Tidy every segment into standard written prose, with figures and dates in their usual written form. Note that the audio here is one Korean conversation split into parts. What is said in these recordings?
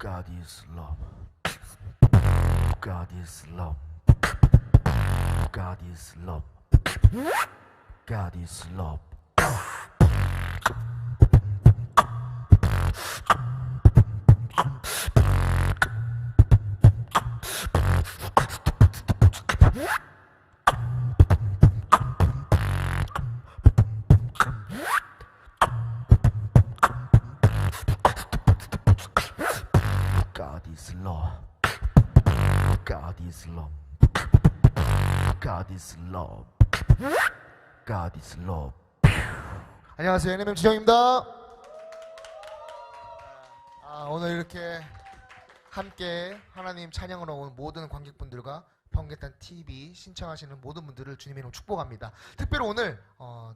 God is love. God is love. God is love. God is love. God is love. God is love. God is love. God is love. 안녕하세요, NMM 지정입니다. 오늘 이렇게 함께 하나님 찬양으로 온 모든 관객분들과 번개탄 TV 신청하시는 모든 분들을 주님의 이름으로 축복합니다. 특별히 오늘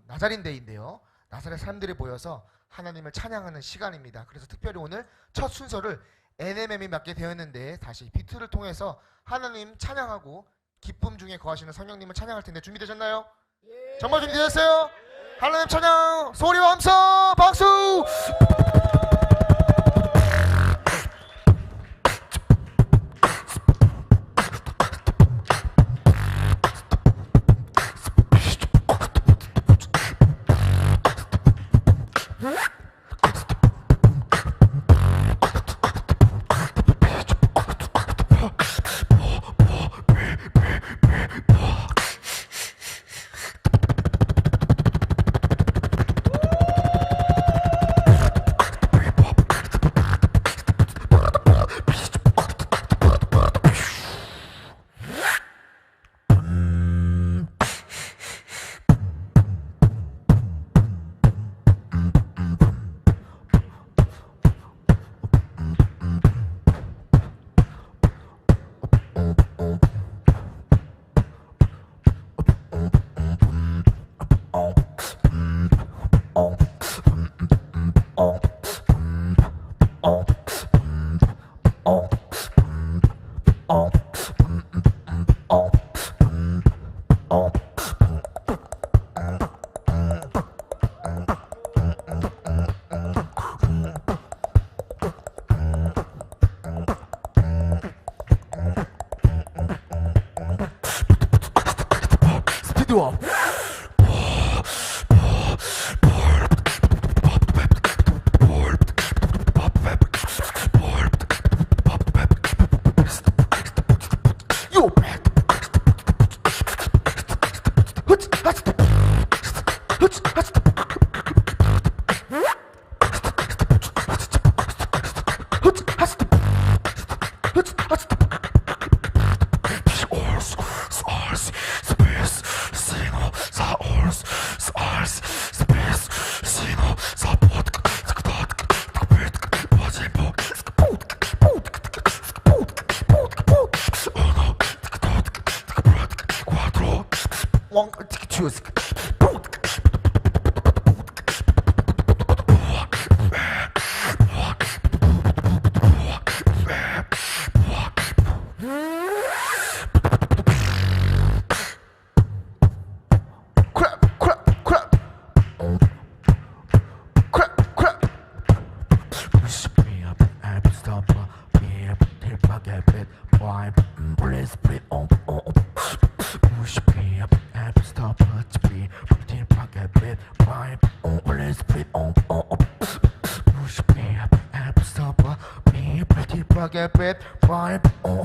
나자린데이인데요. 나사렛 사람들이 모여서 하나님을 찬양하는 시간입니다. 그래서 특별히 오늘 첫 순서를 NMM이 맡게 되었는데 다시 비트를 통해서 하나님 찬양하고 기쁨 중에 거하시는 성령님을 찬양할 텐데 준비되셨나요? 예. 정말 준비되셨어요? 예. 하나님 찬양 소리와 함성 박수! 스피드업.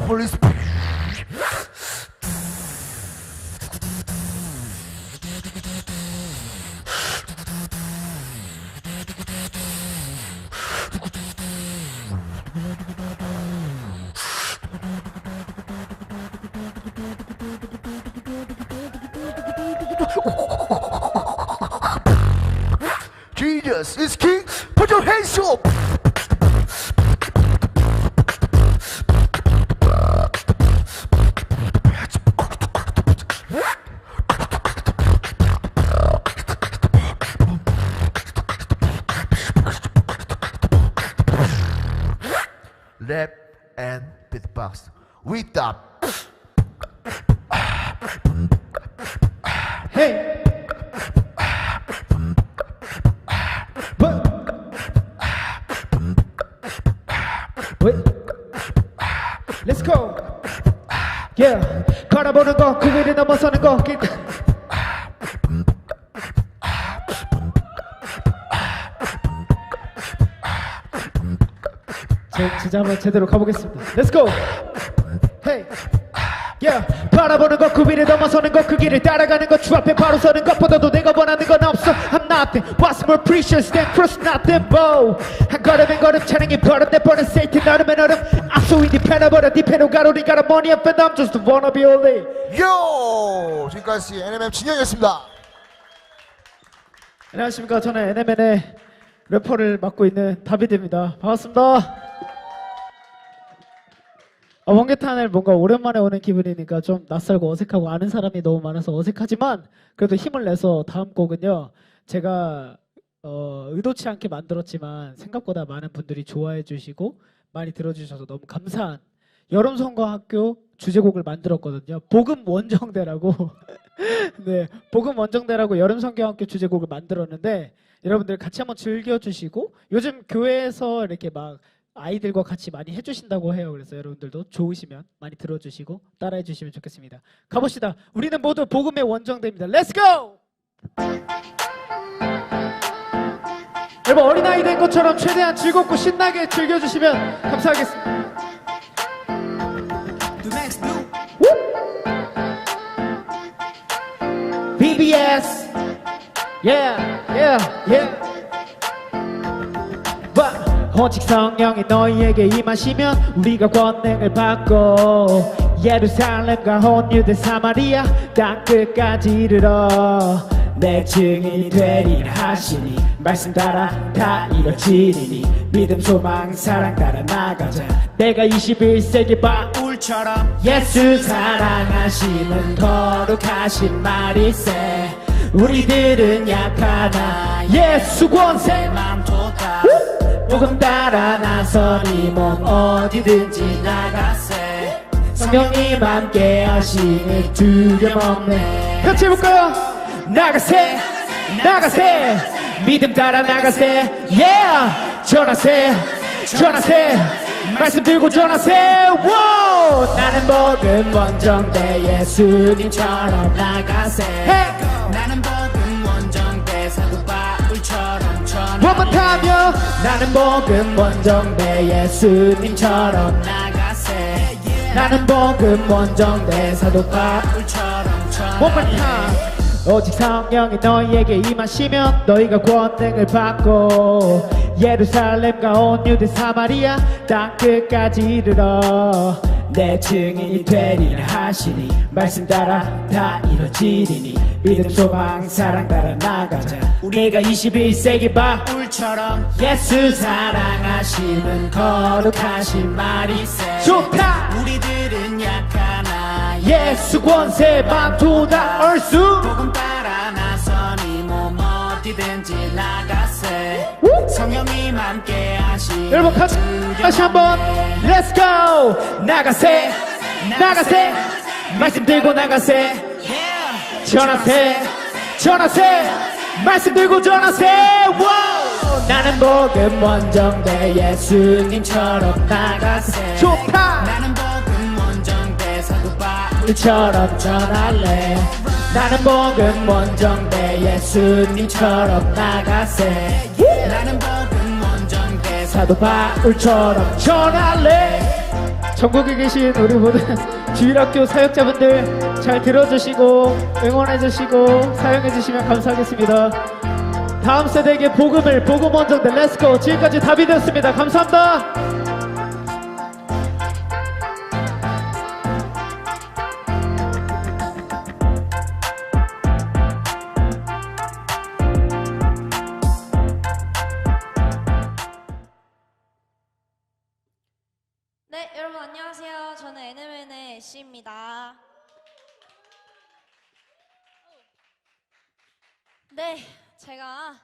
Holy Spirit. Jesus is King. Put your hands up. Rap and beatbox with the hey. Wait. yeah. 걸어보는 거 그 위를 넘어서는 거 진짜 한번 제대로 가보겠습니다. Let's go. Hey. Yeah. 바라보는 것 그 위를 넘어서는 것 그 길을 따라가는 것 주 앞에 바로 서는 것보다도 내가 원하는 건 없어. I'm nothing. What's more precious than cross nothing more. 한 걸음엔 걸음 차량이 버릇 내 버릇 Satan 얼음엔 얼음. I'm so independent but a dependent got only got a money up and I'm just wanna be only. 요! 지금까지 NMM 진영이었습니다. 안녕하십니까. 저는 NMN의 래퍼를 맡고 있는 다비드입니다. 반갑습니다. 원개탄을 뭔가 오랜만에 오는 기분이니까 좀 낯설고 어색하고 아는 사람이 너무 많아서 어색하지만 그래도 힘을 내서 다음 곡은요. 제가 의도치 않게 만들었지만 생각보다 많은 분들이 좋아해 주시고 많이 들어주셔서 너무 감사한 여름성과학교 주제곡을 만들었거든요. 복음 원정대라고 네, 복음 원정대라고 여름성경학교 주제곡을 만들었는데 여러분들 같이 한번 즐겨주시고 요즘 교회에서 이렇게 막 아이들과 같이 많이 해주신다고 해요. 그래서 여러분들도 좋으시면 많이 들어주시고 따라해 주시면 좋겠습니다. 가봅시다. 우리는 모두 복음의 원정대입니다. Let's go! 여러분 어린아이 된 것처럼 최대한 즐겁고 신나게 즐겨주시면 감사하겠습니다. BBS Yeah, yeah, yeah 오직 성령이 너희에게 임하시면 우리가 권능을 받고 예루살렘과 온 유대 사마리아 땅끝까지 이르러 내 증인이 되리라 하시니 말씀 따라 다 이뤄지리니 믿음 소망 사랑 따라 나가자 내가 21세기 바울처럼 예수 사랑하시는 거룩하신 말일세 우리들은 약하나 예수 권세 맘도다 복음 따라 나서니 몸 어디든지 나가세 성령님 함께 하시니 두려움 없네 같이 해볼까요? 나가세 나가세 믿음 따라 나가세 yeah 전하세 전하세 말씀 들고 전하세 wow! 나는 복음 원정대 예수님처럼 나가세 hey! 나는 복음 원정대 사도 바울처럼 전하며 나는 복음 원정대 예수님처럼 나가세 나는 복음 원정대 사도 바울처럼 전하며 오직 성령이 너희에게 임하시면 너희가 권능을 받고 예루살렘과 온 유대 사마리아 땅끝까지 이르러 내 증인이 되리라 하시니 말씀 따라 다 이뤄지리니 믿음 소망 사랑 따라 나가자 우리가 21세기 바울처럼 예수 사랑하시는 거룩하신 말이세 좋다 우리들은 약하나 예수 권세 만토다 얼쑤 복음 따라 나서니 몸 어디든지 나가세 성령님 함께 하시니 여러분 다시 한번 Let's go 나가세 나가세 말씀 들고 나가세 전하세 전하세 말씀 들고 전하세 wow! 나는 복음 원정대 예수님처럼 나가세 좋다 나는 복음 원정대 사도 바울처럼 전할래 나는 복음 원정대 예수님처럼 나가세 나는 복음 원정대 사도 바울처럼 전할래 전국에 계신 우리 모든 주일학교 사역자분들 잘 들어주시고 응원해주시고 사용해주시면 감사하겠습니다. 다음 세대에게 복음을 복음 원정대 렛츠고 지금까지 다비드였습니다. 감사합니다. 네, 여러분 안녕하세요. 저는 NMN의 애쉬입니다. 네, 제가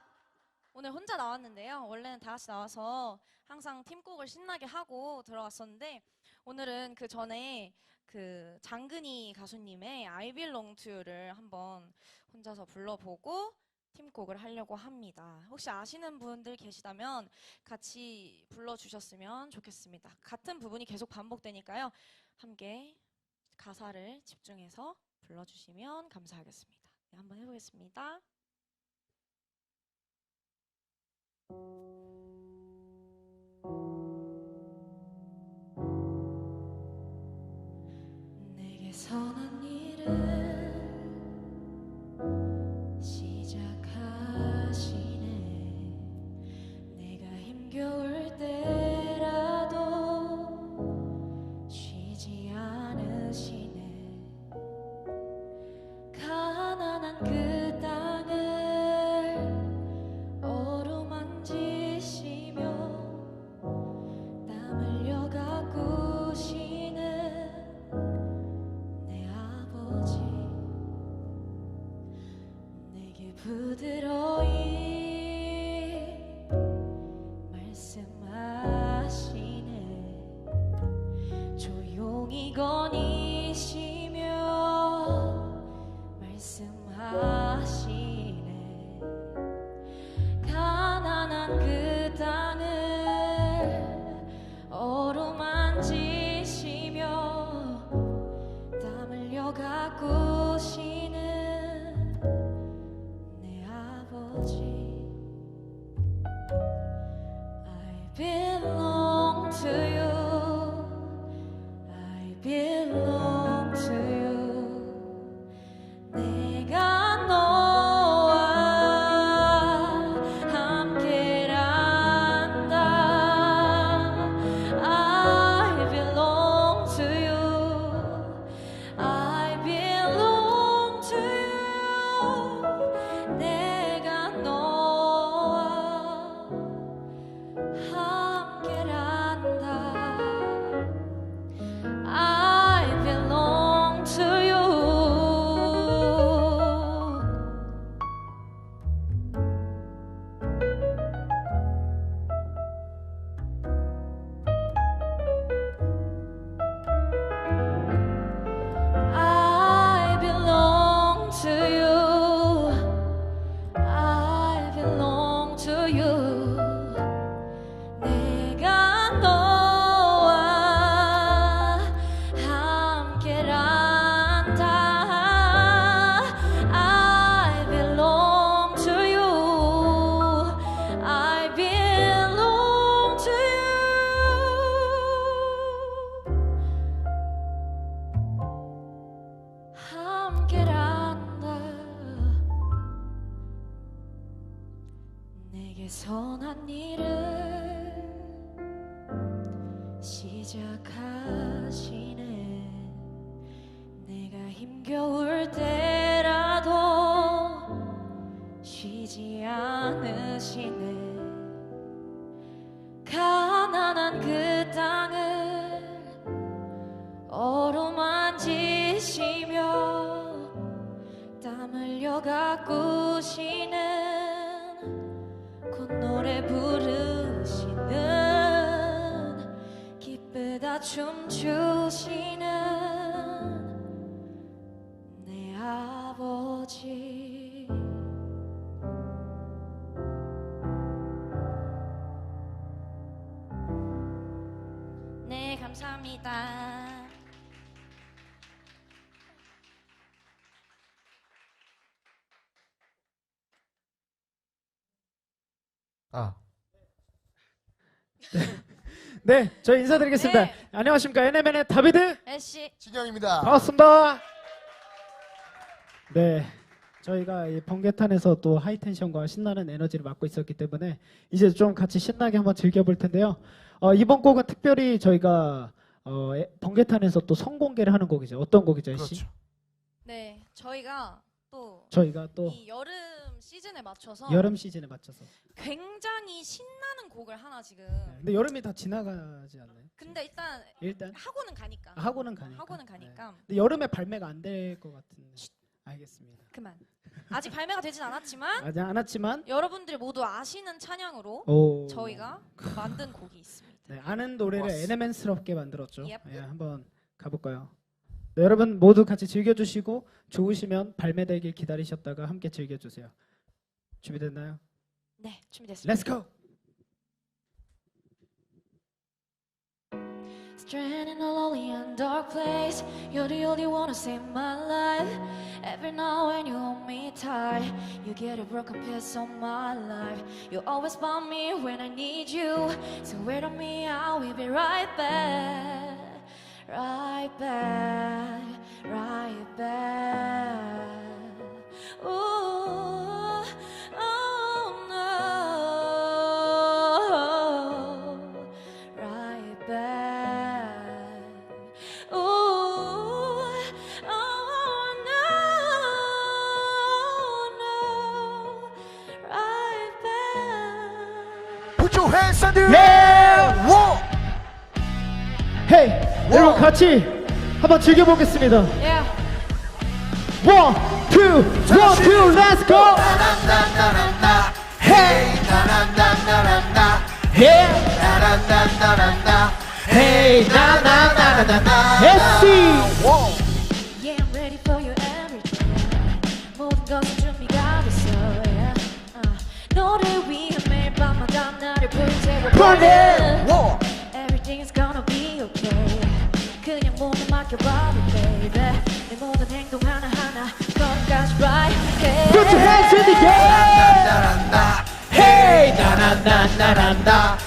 오늘 혼자 나왔는데요. 원래는 다 같이 나와서 항상 팀곡을 신나게 하고 들어갔었는데 오늘은 그 전에 그 장근희 가수님의 I Belong to You를 한번 혼자서 불러보고 팀곡을 하려고 합니다. 혹시 아시는 분들 계시다면 같이 불러주셨으면 좋겠습니다. 같은 부분이 계속 반복되니까요. 함께 가사를 집중해서 불러주시면 감사하겠습니다. 네, 한번 해보겠습니다. 내게 선한 일을 시작하시네. 내가 힘겨울 때라도 쉬지 않으시네. 가난한 그 땅을 어루만지시며 땀 흘려 가꾸시는 내 아버지. 내게 부드러이 말씀하시네. 조용히 거니시며 말씀하시네. 가난한 그 땅을 어루만지시며 땀 흘려 가꾸시는 내 아버지. I belong to you. I belong to you. 내가 너와 함께란다. I belong to you. I belong to you. 내가 너와 함께란다. I belong to you. I belong to you. I belong to you. 내가 너와 함께란다. I belong to you. I belong to you. 함께란다. 내게 선한 일을 시작하시네. 내가 힘겨울 때라도 쉬지 않으시네. 가난한 그 땅을 어루만지시며 땀 흘려 가꾸시는 콧노래 부르시는 기쁘다 춤추시는 내 아버지. 네, 감사합니다. 아, 네, 저희 인사드리겠습니다. 네. 안녕하십니까, NMN의 다비드 애쉬. 진영입니다. 반갑습니다. 네, 저희가 이 번개탄에서 또 하이텐션과 신나는 에너지를 맡고 있었기 때문에 이제 좀 같이 신나게 한번 즐겨볼 텐데요. 이번 곡은 특별히 저희가 번개탄에서 또 선공개를 하는 곡이죠. 어떤 곡이죠, 애쉬? 그렇죠. 네, 저희가 또 저희가 또 이 여름 시즌에 맞춰서 여름 시즌에 맞춰서. 굉장히 신나는 곡을 하나 지금. 네, 근데 여름이 다 지나가지 않나요? 근데 일단 하고는 가니까. 하고는 가니까. 하고는 가니까. 네. 근데 여름에 발매가 안 될 것 같은데. 알겠습니다. 그만. 아직 발매가 되진 않았지만 아직 안 왔지만 여러분들이 모두 아시는 찬양으로 오. 저희가 만든 곡이 있습니다. 네, 아는 노래를 좋았어. 에네멘스럽게 만들었죠. Yep. 예, 한번 가볼까요? 네, 여러분 모두 같이 즐겨주시고 좋으시면 발매되길 기다리셨다가 함께 즐겨주세요. 준비됐나요? 네, 준비됐습니다. Let's go! Stranded in a lonely and dark place. You're the only one who saved my life. Every now and you hold me tight. You get a broken piece of my life. You always find me when I need you. So wait on me, I will be right back. Right back. Right back. Ooh, oh no. Right back. Ooh, oh no. Right back. Put your hands on the Yeah. wall. 헤이 여러분 같이 한번 즐겨보겠습니다. Yeah. One, two, let's go. 나나나나나 헤이 나나나나나 Yeah. 나나나나나 Hey, na na na na na. SC. Yeah, I'm ready for you every day. 모든 것은 준비가 됐어. Yeah. 너를 위해 매일 밤마다 나를 불태워. Burn 워 Everything is gonna be okay. 그냥 몸에 맡겨봐도 baby. 내 모든 행동 하나하나 끝까지 right. Put your hands in the air. 나나나나 Hey, na na na na na na.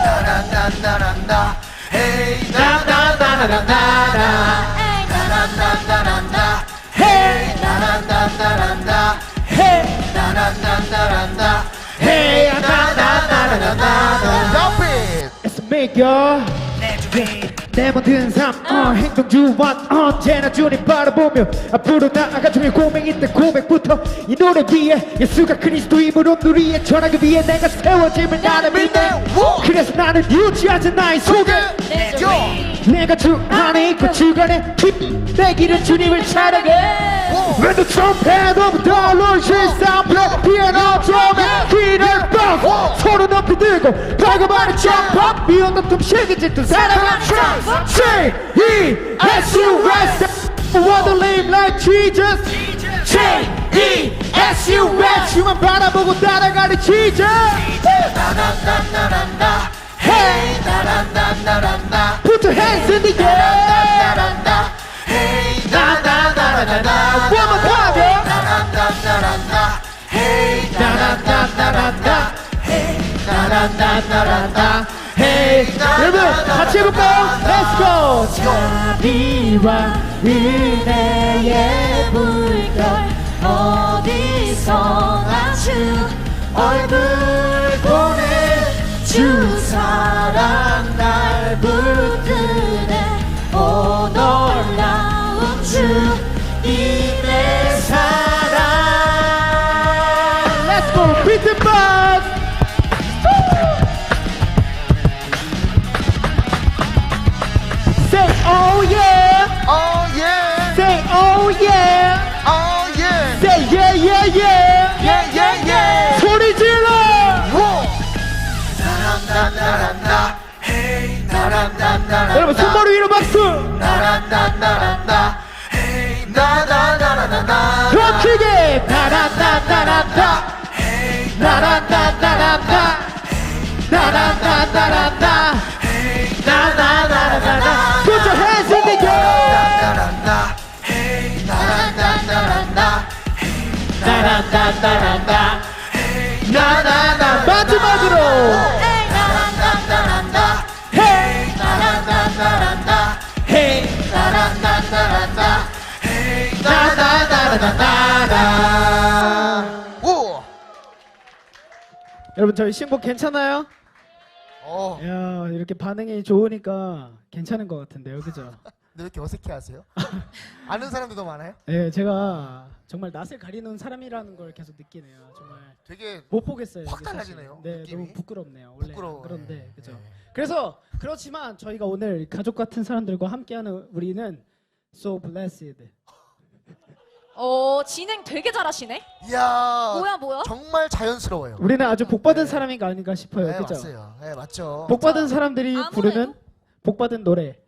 나나나나나 헤이 Na na na na na na na. 나나나나나 Hey, 나나나나나 hey, 나나나나나 hey, na na na na na na. Stop it It's me, girl. 내 모든 삶 행동 주원 언제나 주님 바라보며 앞으로 나아가 중에 고백일 때 고백부터 이 노래 위에 예수가 그리스도임으로 누리에 전하기 위해 내가 세워짐을 나는 믿네. 그래서 나는 유지하지 나의 속에 내줘 내가 주 안에 있고 주간에 내 길은 주님을 찬양해. When the trumpet of the Lord shall sound, play piano drum에 귀를 뻥 소리 높이 들고 발그마는 jump up 미운 틈 실기질 듯 사랑한 trance J-E-S-U-S wanna live like Jesus J-E-S-U-S 주만 바라보고 따라가는 Jesus 나나나나나 헤이 나나나나나 Put your hands in the air 나나나나나 헤이 나나나나나 One more time, yeah. 나나나나나 헤이 나나나나나나 헤이 나나나나나나 Hey 여러분 같이 해볼까요? Let's go 자비와 은혜의 물결 어디서나 주 얼굴 보내 주 사랑 날 불끄네 오 놀라운 주님의 사랑 Let's go beat the bus Say oh yeah Oh yeah Say oh yeah Oh yeah Say yeah yeah yeah Yeah yeah yeah 소리 질러 나나나나나 헤이 나나나나나 여러분 손머리 위로 박수 나나나나나 헤이 나나나나나 더 크게 나나나나나나 나나나나나나 나나나나나나 나나나나나 Put your hands in the air 나나나나 헤이 나나나나나 나나나나나나 나나나 마지막으로 나나나나나 Hey 나나나나나 Hey 나나나나나 헤이 나나나나나나 오! 여러분 저희 신곡 괜찮아요? 어, 야 이렇게 반응이 좋으니까 괜찮은 것 같은데요, 그죠? 근데 왜 이렇게 어색해 하세요? 아는 사람들도 많아요? 네, 제가 정말 낯을 가리는 사람이라는 걸 계속 느끼네요. 정말 되게 못 보겠어요. 확 이게 달라지네요, 사실. 네, 느낌이. 너무 부끄럽네요. 원래 부끄러워요. 그런데 네. 그죠? 네. 그래서 그렇지만 저희가 오늘 가족 같은 사람들과 함께하는 우리는 so blessed. 진행 되게 잘하시네. 이야 뭐야? 정말 자연스러워요. 우리는 아주 복받은 네. 사람인가 아닌가 싶어요, 네 그죠? 맞아요. 네 맞죠. 복받은 사람들이 아무래도? 부르는 복받은 노래.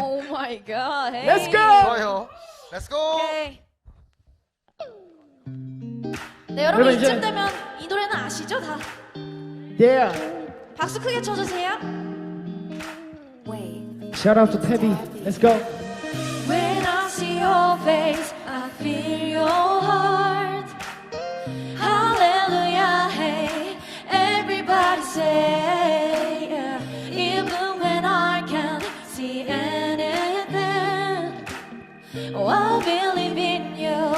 오 마이 갓. Let's go. 좋아요. Let's go. 오케이. 네, 여러분 이제- 이쯤 되면 이 노래는 아시죠? 다 Yeah. 박수 크게 쳐주세요. Wait. Shout out to Tabby. Let's go. When I see your face, I feel your heart. Hallelujah, hey, everybody say, yeah. Even when I can't see anything, oh, I believe in you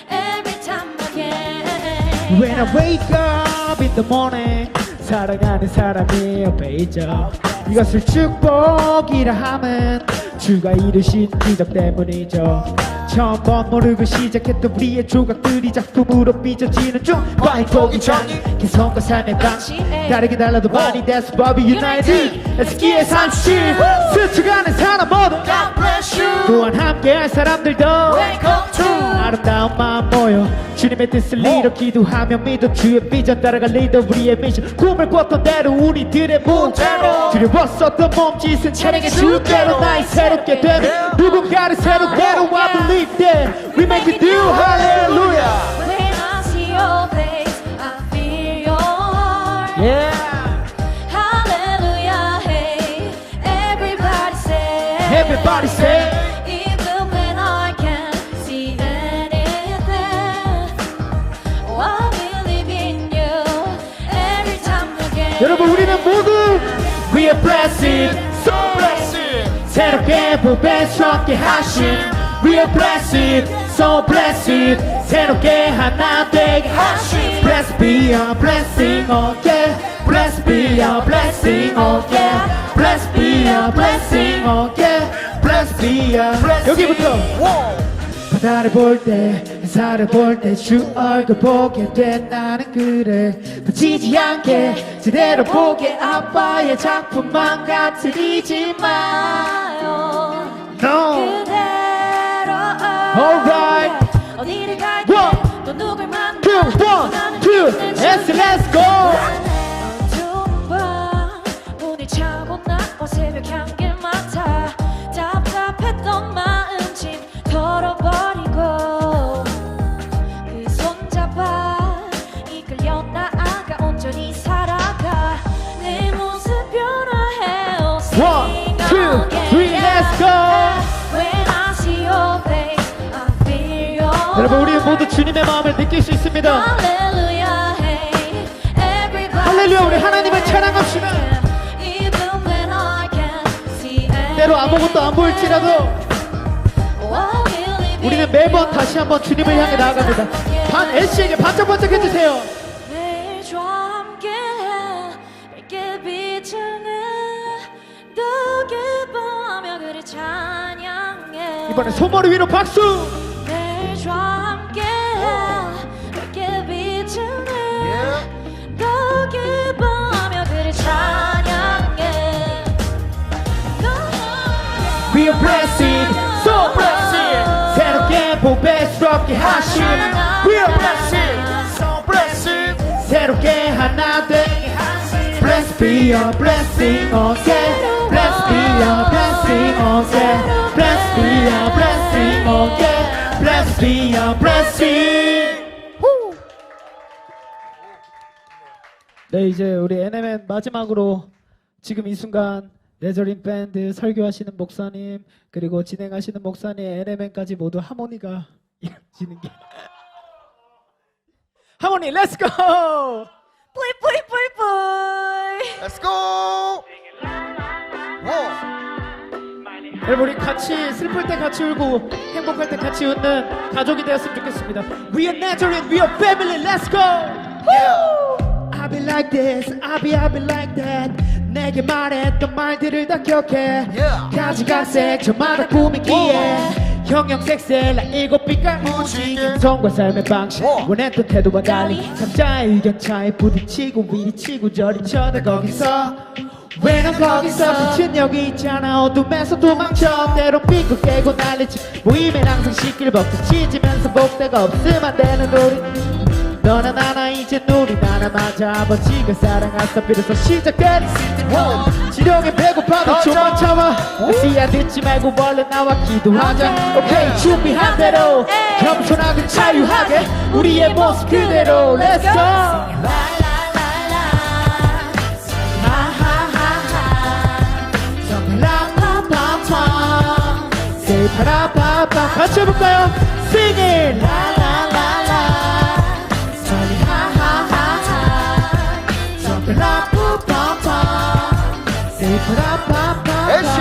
every time again. When I wake up in the morning, 사랑하는 사람이 옆에 있죠. 이것을 축복이라 함은 주가 이루신 기적 때문이죠. 처음 멋모르고 시작했던 우리의 조각들이 작품으로 빚어지는 중 바이보기 정의 개성과 삶의 방식 다르게 달라도 많이 That's why we united 에스키의 37 스쳐가는 사람 모두 God bless you. 또한 함께할 사람들도 Welcome to. 아름다운 마음 모여 주님의 뜻을 이뤄 기도하며 믿어 주의 비전 따라갈 리더 우리의 미션 꿈을 꿨던 대로 우리들의 무대로 두려웠었던 몸짓은 찬양의 주대로 나의 새롭게 되면 누군가를 새롭게로 I believe that we make it do hallelujah. When I see your face, I feel your heart. Yeah. Hallelujah, hey, everybody say. Everybody say. Even when I can't see anything, oh, I believe in you every time again. 여러분 우리는 모두 We are blessed So blessed. 새롭게 보배스럽게 하신 We are blessed, so blessed 새롭게 하나 되게 하신 Blessed be a blessing, oh yeah Blessed be a blessing, oh yeah Blessed be a blessing, oh yeah Blessed be a blessing 여기부터 바다를 볼 때, 햇살을 볼 때 주 얼굴 보게 된 나는 그래 다치지 않게 제대로 보게 아빠의 작품만 같으리지 마요 No 그대로 Alright 어디를 갈게 One, 또 누굴 만나 2, 1, 2 Let's go 어두운 밤 문을 차고 나와 새벽 향기를 맡아 답답했던 마음짐 털어버리고 그 손잡아 이끌려 나아가 온전히 살아가 내 모습 변화해요 1, 2, 3 Let's go When I see your face I feel your 여러분 우리 모두 주님의 마음을 느낄 수 있습니다 Hallelujah, hey, everybody 할렐루야 우리 하나님을 찬양합시다 Even when I can't see 때로 아무것도 안 보일지라도 Oh, I believe in 우리는 매번 다시 한번 주님을 향해 나아갑니다 반 애쉬에게 반짝반짝 해주세요 매일 저와 함께 밝게 비추는 더 기뻐하며 그를 찬양해 이번엔 손머리 위로 박수 매일 저와 함께 밝게 비추는 Yeah. 더 기뻐하며 그를 찬양해 We are blessed, so blessed 새롭게 보배스럽게 하신 We are blessed, So blessed. 새롭게 하나 되게 하신 Blessed be a blessing, oh yeah Blessed be a blessing, oh yeah Blessed be a blessing, oh yeah Blessed be a blessing 네 이제 우리 NMN 마지막으로 지금 이 순간 네저린 밴드 설교하시는 목사님 그리고 진행하시는 목사님 NMN까지 모두 하모니가 이루어지는 게 하모니 렛츠고 뿌이 뿌이 뿌이 뿌이 Let's go. Whoa. 여러분 우리 같이 슬플 때 같이 울고 행복할 때 같이 웃는 가족이 되었으면 좋겠습니다 We are Nazarene, we are family, let's go Yeah. I'll be like this, I'll be like that 내게 말했던 말들을 다 기억해 Yeah. 가지각색 저마다 꾸미기에 형형색색 나 7빛깔 무지개. 성과 삶의 방식 원했던 태도와 달리 각자의 의견 차에 부딪히고 위리치고 저리쳐도 거기서 왜 난 거기서 빛은 여기 있잖아 어둠에서 도망쳐 때론 삐고 깨고 난리치 모이면 항상 시끌벅적 짖으면서 복대가 없으면 안 되는 우리 너나 나나 이제 우리 나나 맞아 아버지가 사랑하사 비로소 시작된 지령에 배고파도 좀만 참아 씨야 듣지 말고 얼른 나와 기도하자 오케이 준비한 대로 겸손하게 자유하게 우리의 모습 그대로 Let's go Say 파라파파 같이 해볼까요? Sing it 라라라라 Say 하하하하 라푸파파 Say 파라파파 애쉬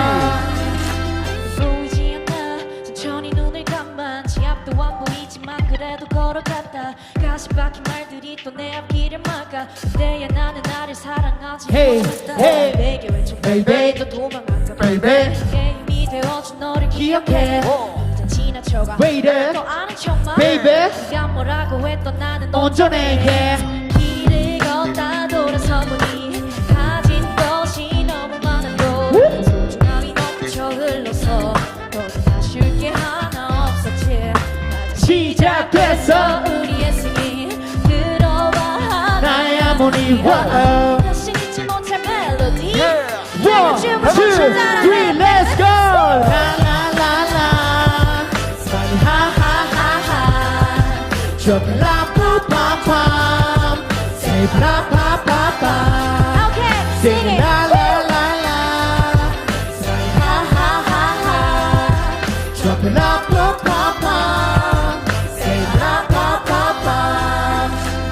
보이지 않아 천천히 눈을 감아 지 앞도 안 보이지만 그래도 걸어갔다 가슴 박힌 말들이 또 내 앞길을 막아 그때야 나는 나를 사랑하지 Hey, 못했다 hey, 내게 외쳐 baby. 또 도망간다 Baby. 내게 힘이 되어준 너를 기억해 혼자 지나쳐가 Waited. 또 아는 척만 Baby. 네가 뭐라고 했던 나는 온전해 yeah. 길을 걷다 돌아서 보니 가진 것이 너무 많아도 소중함이 넘쳐 흘러서 너도 아쉬울 게 하나 없었지 시작됐어 우리의 승리 들어봐 나의 하모니와 다시 잊지 못할 멜로디 One, two, three, let's go! La la la la, sunny ha ha ha ha, jumping la pa pa pa, say pa pa pa pa, Okay, sing sing it. la la la la, sunny ha ha ha ha, jumping la pa pa pa, say la pa pa pa.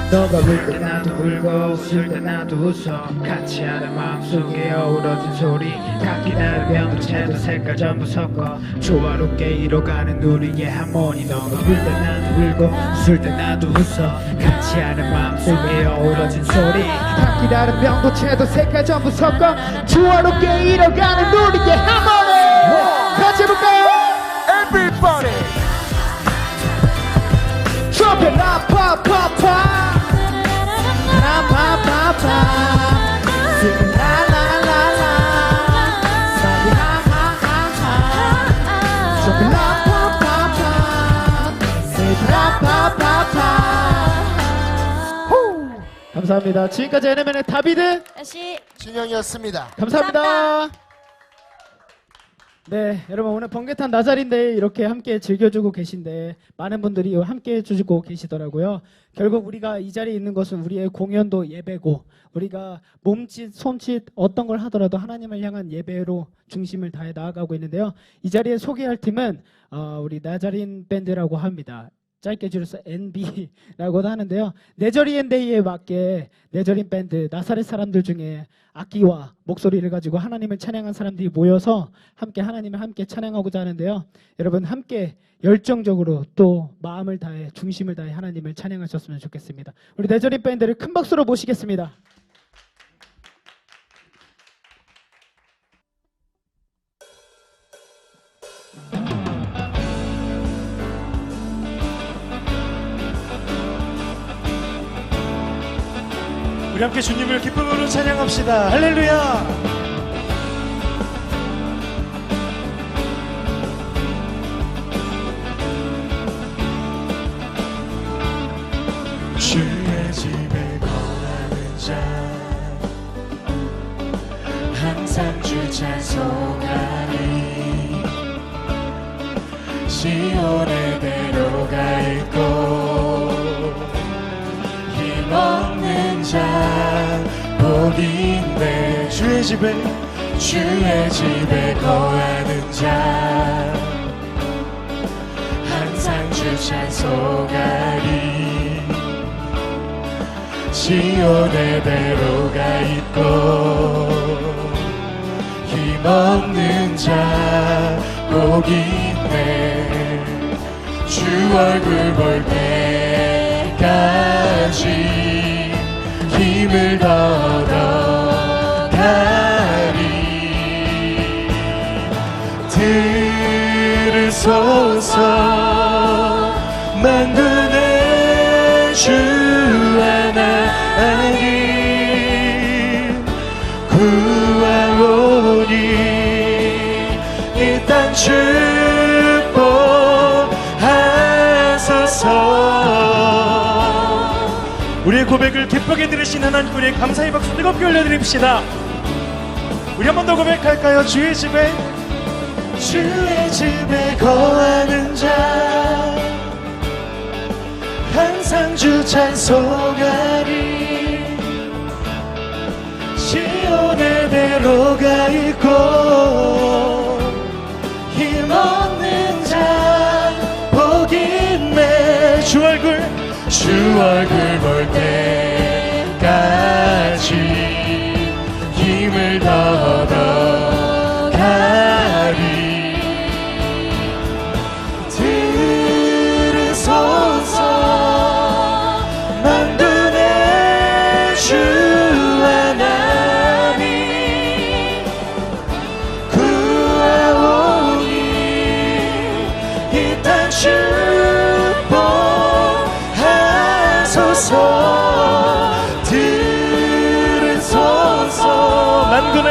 너가 울 때 나도 울고 웃을 때 나도 웃어 같이 하는 마음속에 어우러진 소리 각기 다른 변두체도 색깔 전부 섞어 조화롭게 이뤄가는 우리의 하모니 너가 울 때 나도 울고 웃을 때 나도 웃어 같이 하는 마음속에 어우러진 소리 각기 다른 변두체도 색깔 전부 섞어 조화롭게 이뤄가는 우리의 하모니 같이 해볼까요? Everybody Trumpet la pa pa pa La pa pa pa Sing la la la la Say ha ha ha ha Trumpet la pa pa pa Say la pa pa pa 감사합니다. 지금까지 NMN의 다비드 다시 진영이었습니다. 감사합니다. 네, 여러분 오늘 번개탄 나자리인데 이렇게 함께 즐겨주고 계신데 많은 분들이 함께 해주고 계시더라고요. 결국 우리가 이 자리에 있는 것은 우리의 공연도 예배고 우리가 몸짓, 손짓 어떤 걸 하더라도 하나님을 향한 예배로 중심을 다해 나아가고 있는데요. 이 자리에 소개할 팀은 우리 나자린 밴드라고 합니다. 짧게 줄여서 NB라고도 하는데요. 네저리엔데이에 맞게 네저린 밴드 나사렛 사람들 중에 악기와 목소리를 가지고 하나님을 찬양한 사람들이 모여서 함께 하나님을 함께 찬양하고자 하는데요. 여러분 함께 열정적으로 또 마음을 다해 중심을 다해 하나님을 찬양하셨으면 좋겠습니다. 우리 네저린 밴드를 큰 박수로 모시겠습니다. 우리 함께 주님을 기쁨으로 찬양합시다. 할렐루야. 주의 집에 거하는 자 항상 주 찬송하리 시온의 대로가 있고 힘없는 자 복인데 주의 집에 거하는 자 항상 주 찬송하리 시온의 대로가 있고 힘없는 자 복인데 주 얼굴 볼 때까지 힘을 얻어가리 들으소서 만군의 주 하나님 구하오니 이 땅 축복하소서. 우리의 고백을 기쁘게 들으신 하나님 우리의 감사의 박수 뜨겁게 올려드립시다. 우리 한 번 더 고백할까요? 주의 집에 거하는 자 항상 주 찬송하리 시온의 대로가 있고 힘없는 주 얼굴 볼 때까지 힘을 더더 가리. 들으소서 만군의 주 하나님 구하오니 이 땅 축복하소서. 들으소서 만군의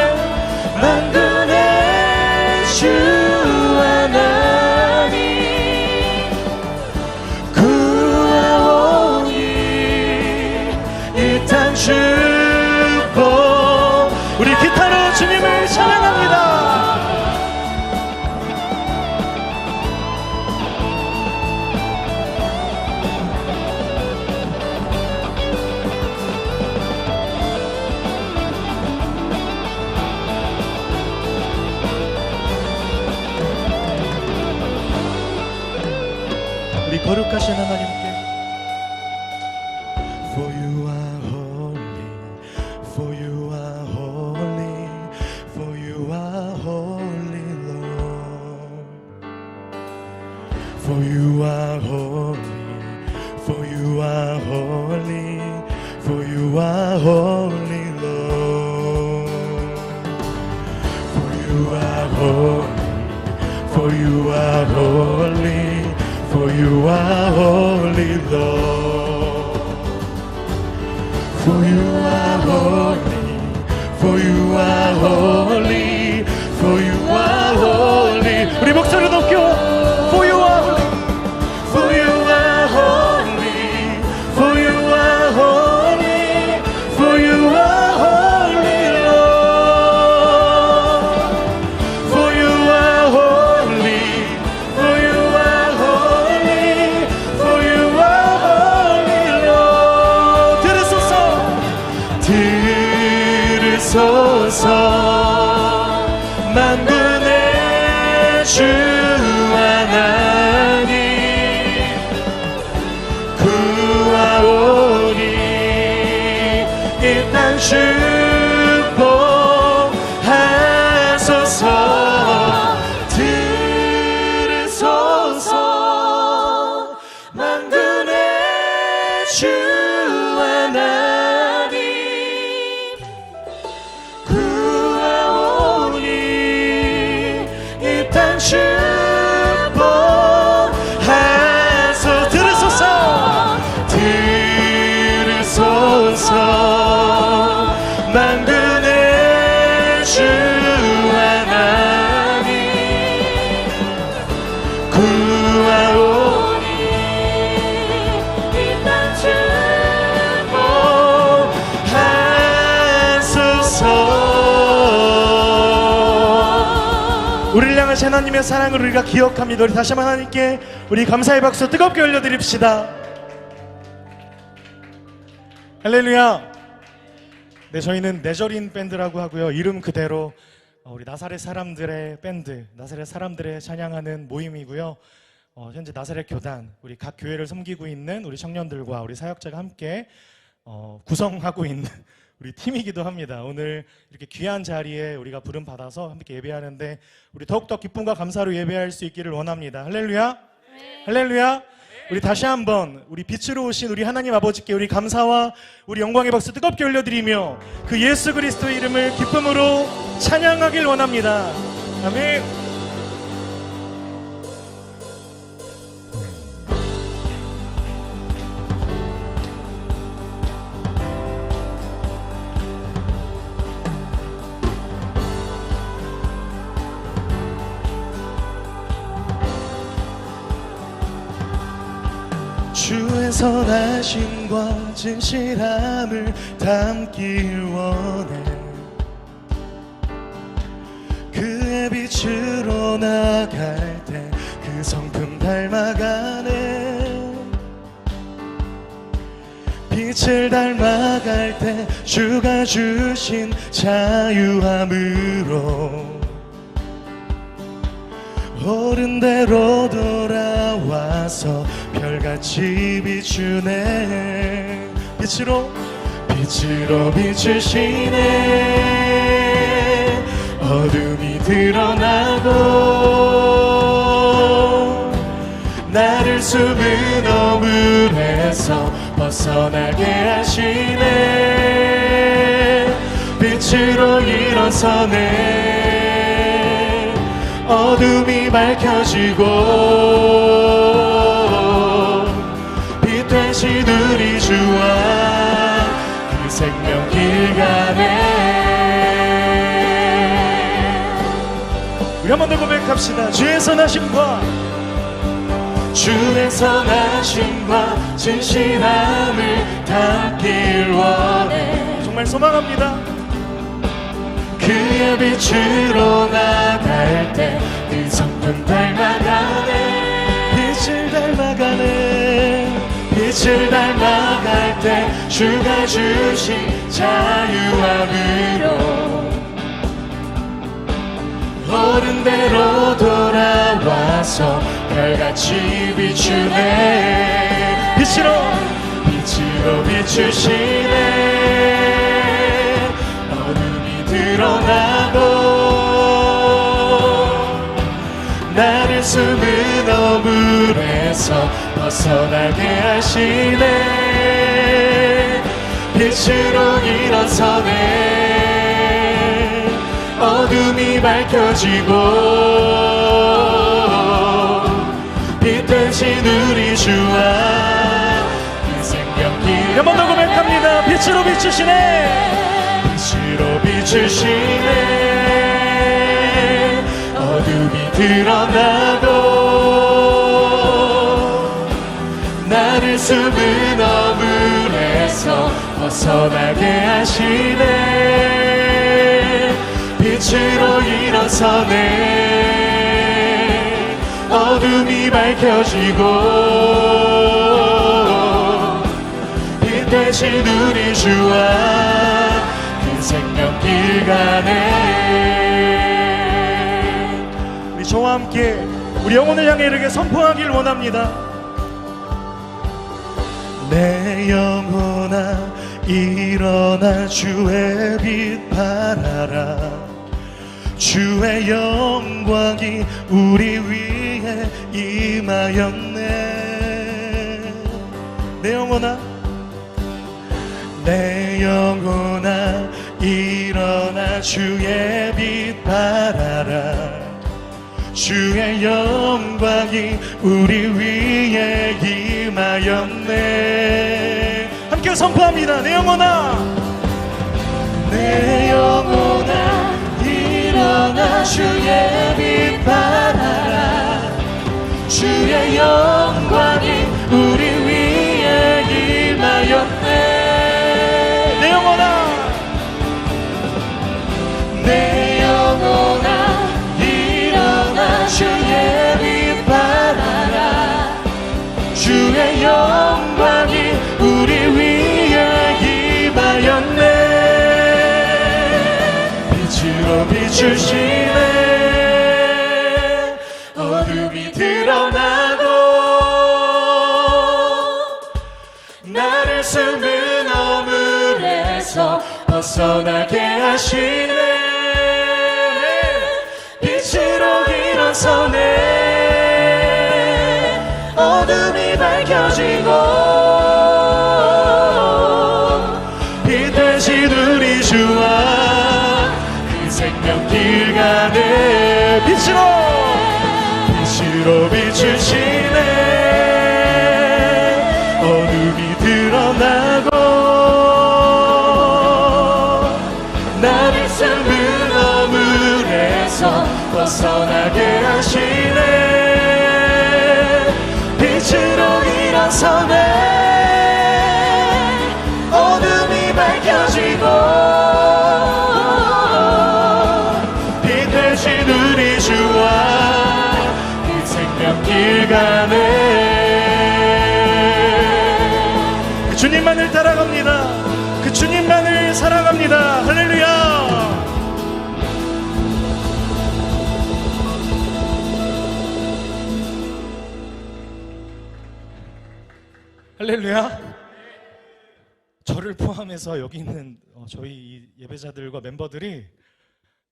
주 하나님 구하오니 이 땅 축복. 우리 기타로 주님을 찬양합니다. 우리 거룩하신 하나님께 For you are holy, for you are holy, for you are holy Lord. For you are holy, for you are holy, for you are holy Lord. For you are holy, for you are holy, for you are holy Lord. For you are holy, for you are holy, for you are holy. 우리 목소리 높여. For you are holy, for you are holy, for you are holy, for you are holy Lord. For you are holy, for you are holy, for you are holy Lord. 들으소서 만군의 주 하나님 구하오니 이 땅 축복하소서. 들으소서 만군의 주 하나님 구하오니 이 땅 축복하소서. 들으소서 만군의 주 하나님 구하오니 이 땅 축복하소서. 우리를 향하신 하나님의 사랑을 우리가 기억합니다. 우리 다시 한번 하나님께 우리 감사의 박수 뜨겁게 올려드립시다. 할렐루야. 네, 저희는 내저린 밴드라고 하고요. 이름 그대로 우리 나사렛 사람들의 밴드, 나사렛 사람들의 찬양하는 모임이고요. 현재 나사렛 교단, 우리 각 교회를 섬기고 있는 우리 청년들과 우리 사역자가 함께 구성하고 있는 우리 팀이기도 합니다. 오늘 이렇게 귀한 자리에 우리가 부름 받아서 함께 예배하는데 우리 더욱더 기쁨과 감사로 예배할 수 있기를 원합니다. 할렐루야. 할렐루야. 우리 다시 한번 우리 빛으로 오신 우리 하나님 아버지께 우리 감사와 우리 영광의 박수 뜨겁게 올려드리며 그 예수 그리스도의 이름을 기쁨으로 찬양하길 원합니다. 아멘. 주의 선하심과 진실함을 담길 원해. 그의 빛으로 나갈 때 그 성품 닮아가네. 빛을 닮아갈 때 주가 주신 자유함으로 옳은 대로 돌아와서 별과 별같이 비추네. 빛으로 비추시네. 어둠이 드러나고 나를 숨은 어물에서 벗어나게 하시네. 빛으로 일어서네. 어둠이 밝혀지고 빛 되신 우리 주와 그 생명길 가네. 우리 한 번 더 고백합시다. 주의 선하심과 주의 선하심과 진실함을 담길 원해. 정말 소망합니다. 그의 빛으로 나갈 때 그 성품 닮아가네. 빛을 닮아가네. 빛을 닮아갈 때 주가 주신 자유함으로 옳은 대로 돌아와서 별같이 비추네. 빛으로 비추시네. 어둠이 드러나고 나를 숨은 어물에서 벗어나게 하시네. 빛으로 일어서네. 어둠이 밝혀지고 빛 되신 우리 주와 그 생명길. 한 번 더 고백합니다. 빛으로 비추시네. 빛으로 비추시네. 어둠이 드러나고 나를 숨은 어물에서 벗어나게 하시네. 빛으로 일어서네. 어둠이 밝혀지고 빛 되신 우리 주와 그 생명길 가네. 우리 저와 함께 우리 영혼을 향해 이렇게 선포하길 원합니다. 내 영혼아 일어나 주의 빛 발하라. 주의 영광이 우리 위에 임하였네. 내 영혼아 내 영혼아 일어나 주의 빛 발하라. 주의 영광이 우리 위에 임하였네. 함께 선포합니다. 내 영혼아 내 영혼아 일어나 주의 빛 발하라. 주의 영광이 우리 위에 임하였네. 내 영혼아 내 영혼아 일어나 주의 빛 발하라. 주의 영광이 우리 위에 임하였네. 빛으로 비추시네. 어둠이 드러나고 나를 숨은 어물에서 벗어나게 하시네. 빛으로 일어서네. 어둠이 밝혀지고 빛 되신 우리 주와 그 생명길 가네. 빛으로 비추시네. 어둠이 드러나고 나를 숨은 어물에서 벗어나게 하시네. 빛으로 일어서네. 어둠이 밝혀지고 빛 되신 우리 주와 그 생명길 가네. 그 주님만을 따라갑니다. 그 주님만을 사랑합니다. 할렐루야. 할렐루야. 저를 포함해서 여기 있는 저희 이 예배자들과 멤버들이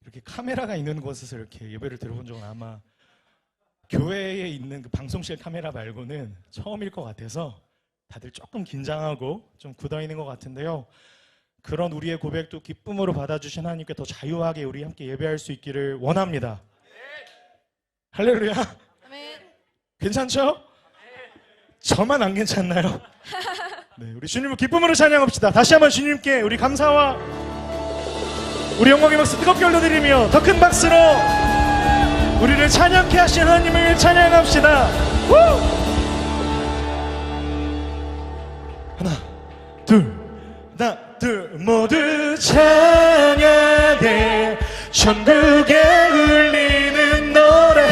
이렇게 카메라가 있는 곳에서 이렇게 예배를 들어본 적은 아마 교회에 있는 그 방송실 카메라 말고는 처음일 것 같아서 다들 조금 긴장하고 좀 굳어있는 것 같은데요. 그런 우리의 고백도 기쁨으로 받아주신 하나님께 더 자유하게 우리 함께 예배할 수 있기를 원합니다. 할렐루야. 아멘. 괜찮죠? 저만 안 괜찮나요? 네, 우리 주님을 기쁨으로 찬양합시다. 다시 한번 주님께 우리 감사와 우리 영광의 박수 뜨겁게 올려드리며 더 큰 박수로 우리를 찬양케 하신 하나님을 찬양합시다. 후! 하나 둘 모두 찬양해 천국에 울리는 노래.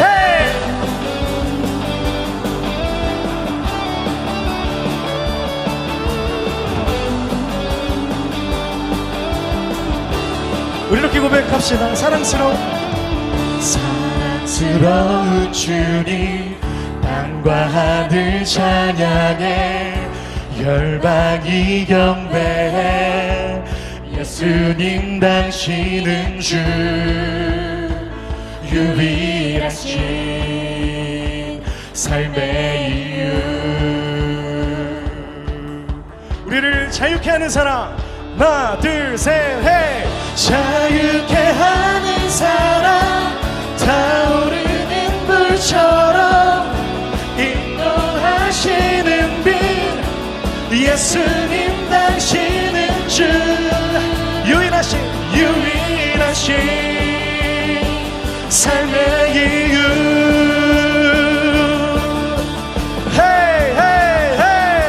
우리 이렇게 고백합시다. 사랑스러운 주님, 땅과 하늘 찬양해 열방이 경배해 예수님 당신은 주 유일하신 삶의 이유. 우리를 자유케 하는 사람 하나 둘 셋 해. 자유케 하는 사람 타오르는 불처럼 인도하시는 빛 예수님 당신은 주 유일하신 삶의 이유. 헤이 헤이 헤이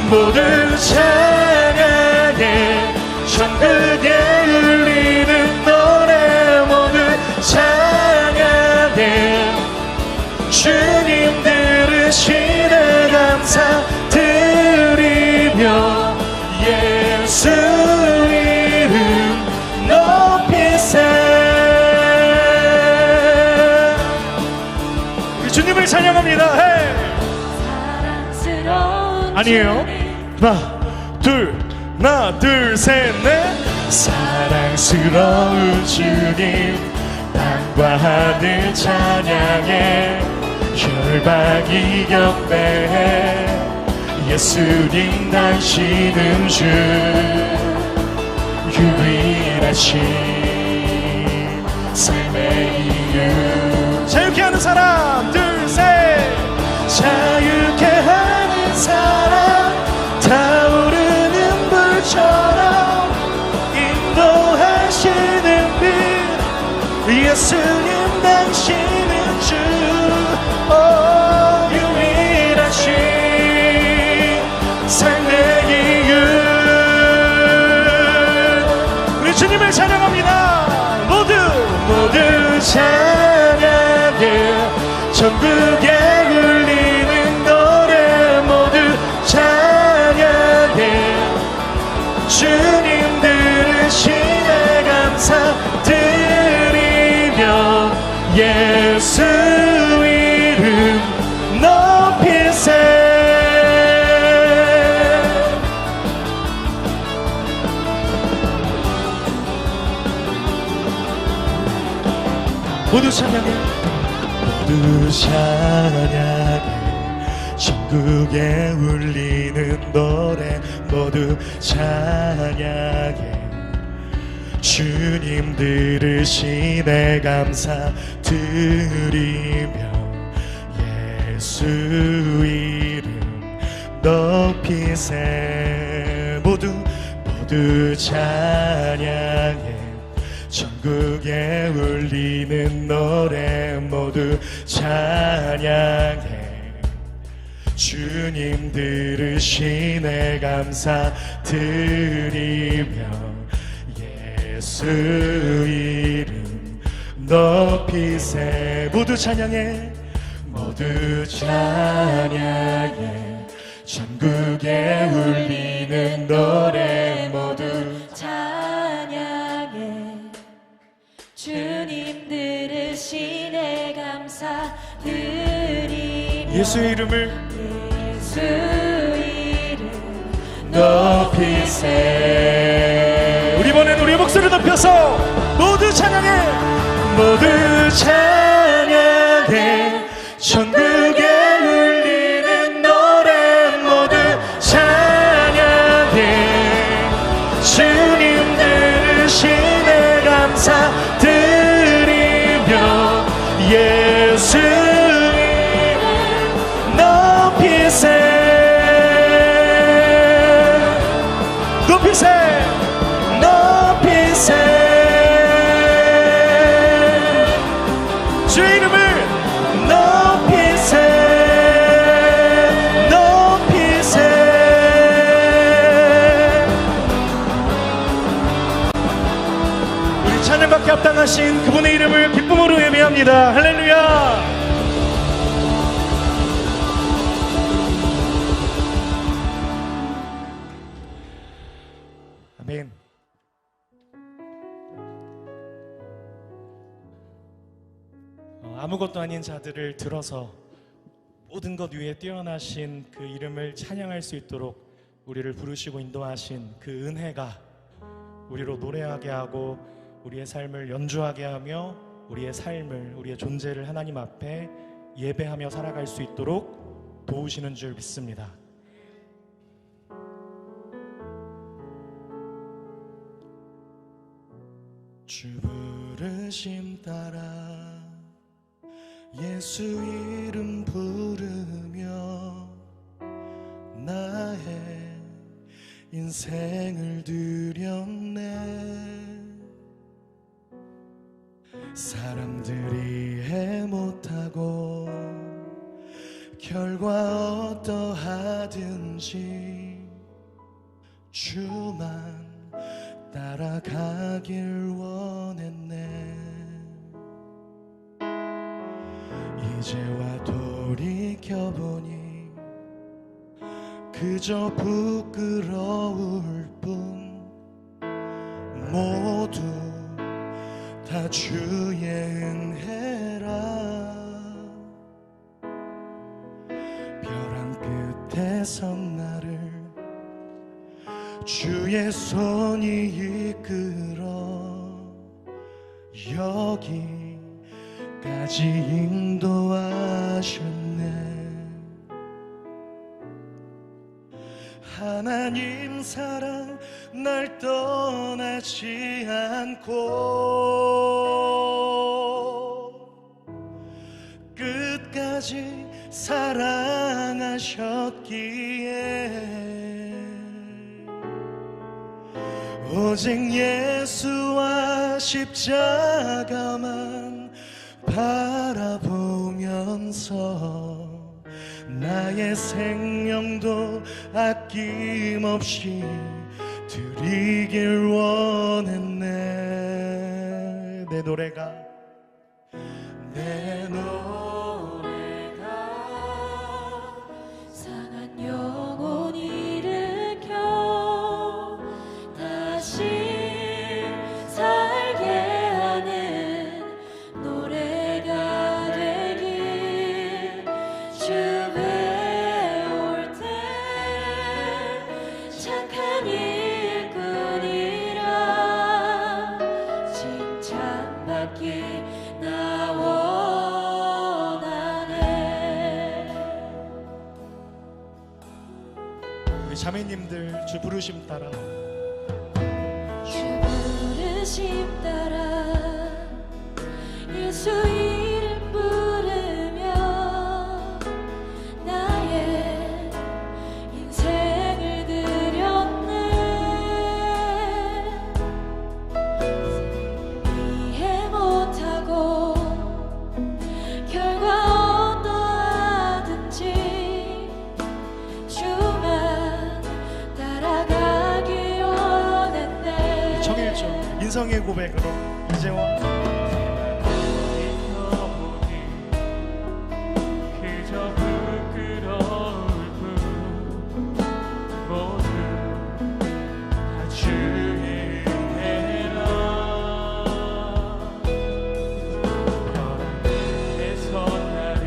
모두 찬양해 천국에 울리는 노래. 모두 찬양해 주님 들으시네 감사드리며 예수 이름 높이세. 주님을 찬양합니다. 헤이. 아니에요. 하나 둘 셋 넷. 사랑스러운 주님, 땅과 하늘 찬양해 열방이 경배해 예수님 당신은 주 유일하신 삶의 이유. 자유케 하는 사람 둘 셋. 자유케 하는 사람 타오르는 불처럼 인도하시는 빛 예수님 당신은 주 유일하신 삶의 이유. 우리 주님을 찬양합니다. 모두 찬양해 천국에 울리는 노래. 모두 찬양해 주님 들으시네 감사드리며 예수 이름 높이세. 모두 찬양해 천국에 울리는 노래. 모두 찬양해 주님 들으시네 감사드리며 예수 이름 높이세. 모두 찬양해 천국에 울리는 노래. 모두 찬양해 주님 들으시네 감사드리며 예수 이름 높이세. 모두 찬양해 천국에 울리는 노래. 모두 찬양해 주님 들으시네 감사드리며 예수 이름을 예수 이름 높이세. 우리 이번엔 우리의 목소리 높여서 모두 찬양해. 모두 찬양해. 전국에 울리는 노래 모두 찬양해. 주님 들으시네 감사드리며 예수 이름 높이세. 높이세 높이세. 주의 이름을 높이세 높이세. 우리 찬양받기 합당하신 그분의 이름을 기쁨으로 예배합니다. 할렐루야. 아멘. 아무것도 아닌 자들을 들어서 모든 것 위에 뛰어나신 그 이름을 찬양할 수 있도록 우리를 부르시고 인도하신 그 은혜가 우리로 노래하게 하고 우리의 삶을 연주하게 하며 우리의 삶을, 우리의 존재를 하나님 앞에 예배하며 살아갈 수 있도록 도우시는 줄 믿습니다. 주 부르심 따라 예수 이름 부르며 나의 인생을 드렸네. 사람들이 해 못하고 결과 어떠하든지 주만 따라가길 원했네. 이제와 돌이켜보니 그저 부끄러울 뿐 모두 다 주의 은혜라. 벼랑 끝에 선 나를 주의 손이 이끌어 여기까지 인도하셨네. 하나님 사랑 날 떠나지 않고 끝까지 사랑하셨기에 오직 예수와 십자가만 바라보면서 나의 생명도 아낌없이 드리길 원했네. 내 노래가 상한 영혼 일으켜 다시 살게 하는 노래가 되길. 주 배울 때 착한 일꾼이라 칭찬받기 나 원하네. 우리 자매님들 주 부르심 따라 주 부르심 따라 예수 이름 부르며 나의 인생을 드렸네. 이해 못하고 결과 어떠하든지 주만 따라가길 원했네. 청일조 인성의 고백으로 이제와 그저 부끄러울 뿐 모두 다 주의 은혜라. 벼랑 끝에 선 나를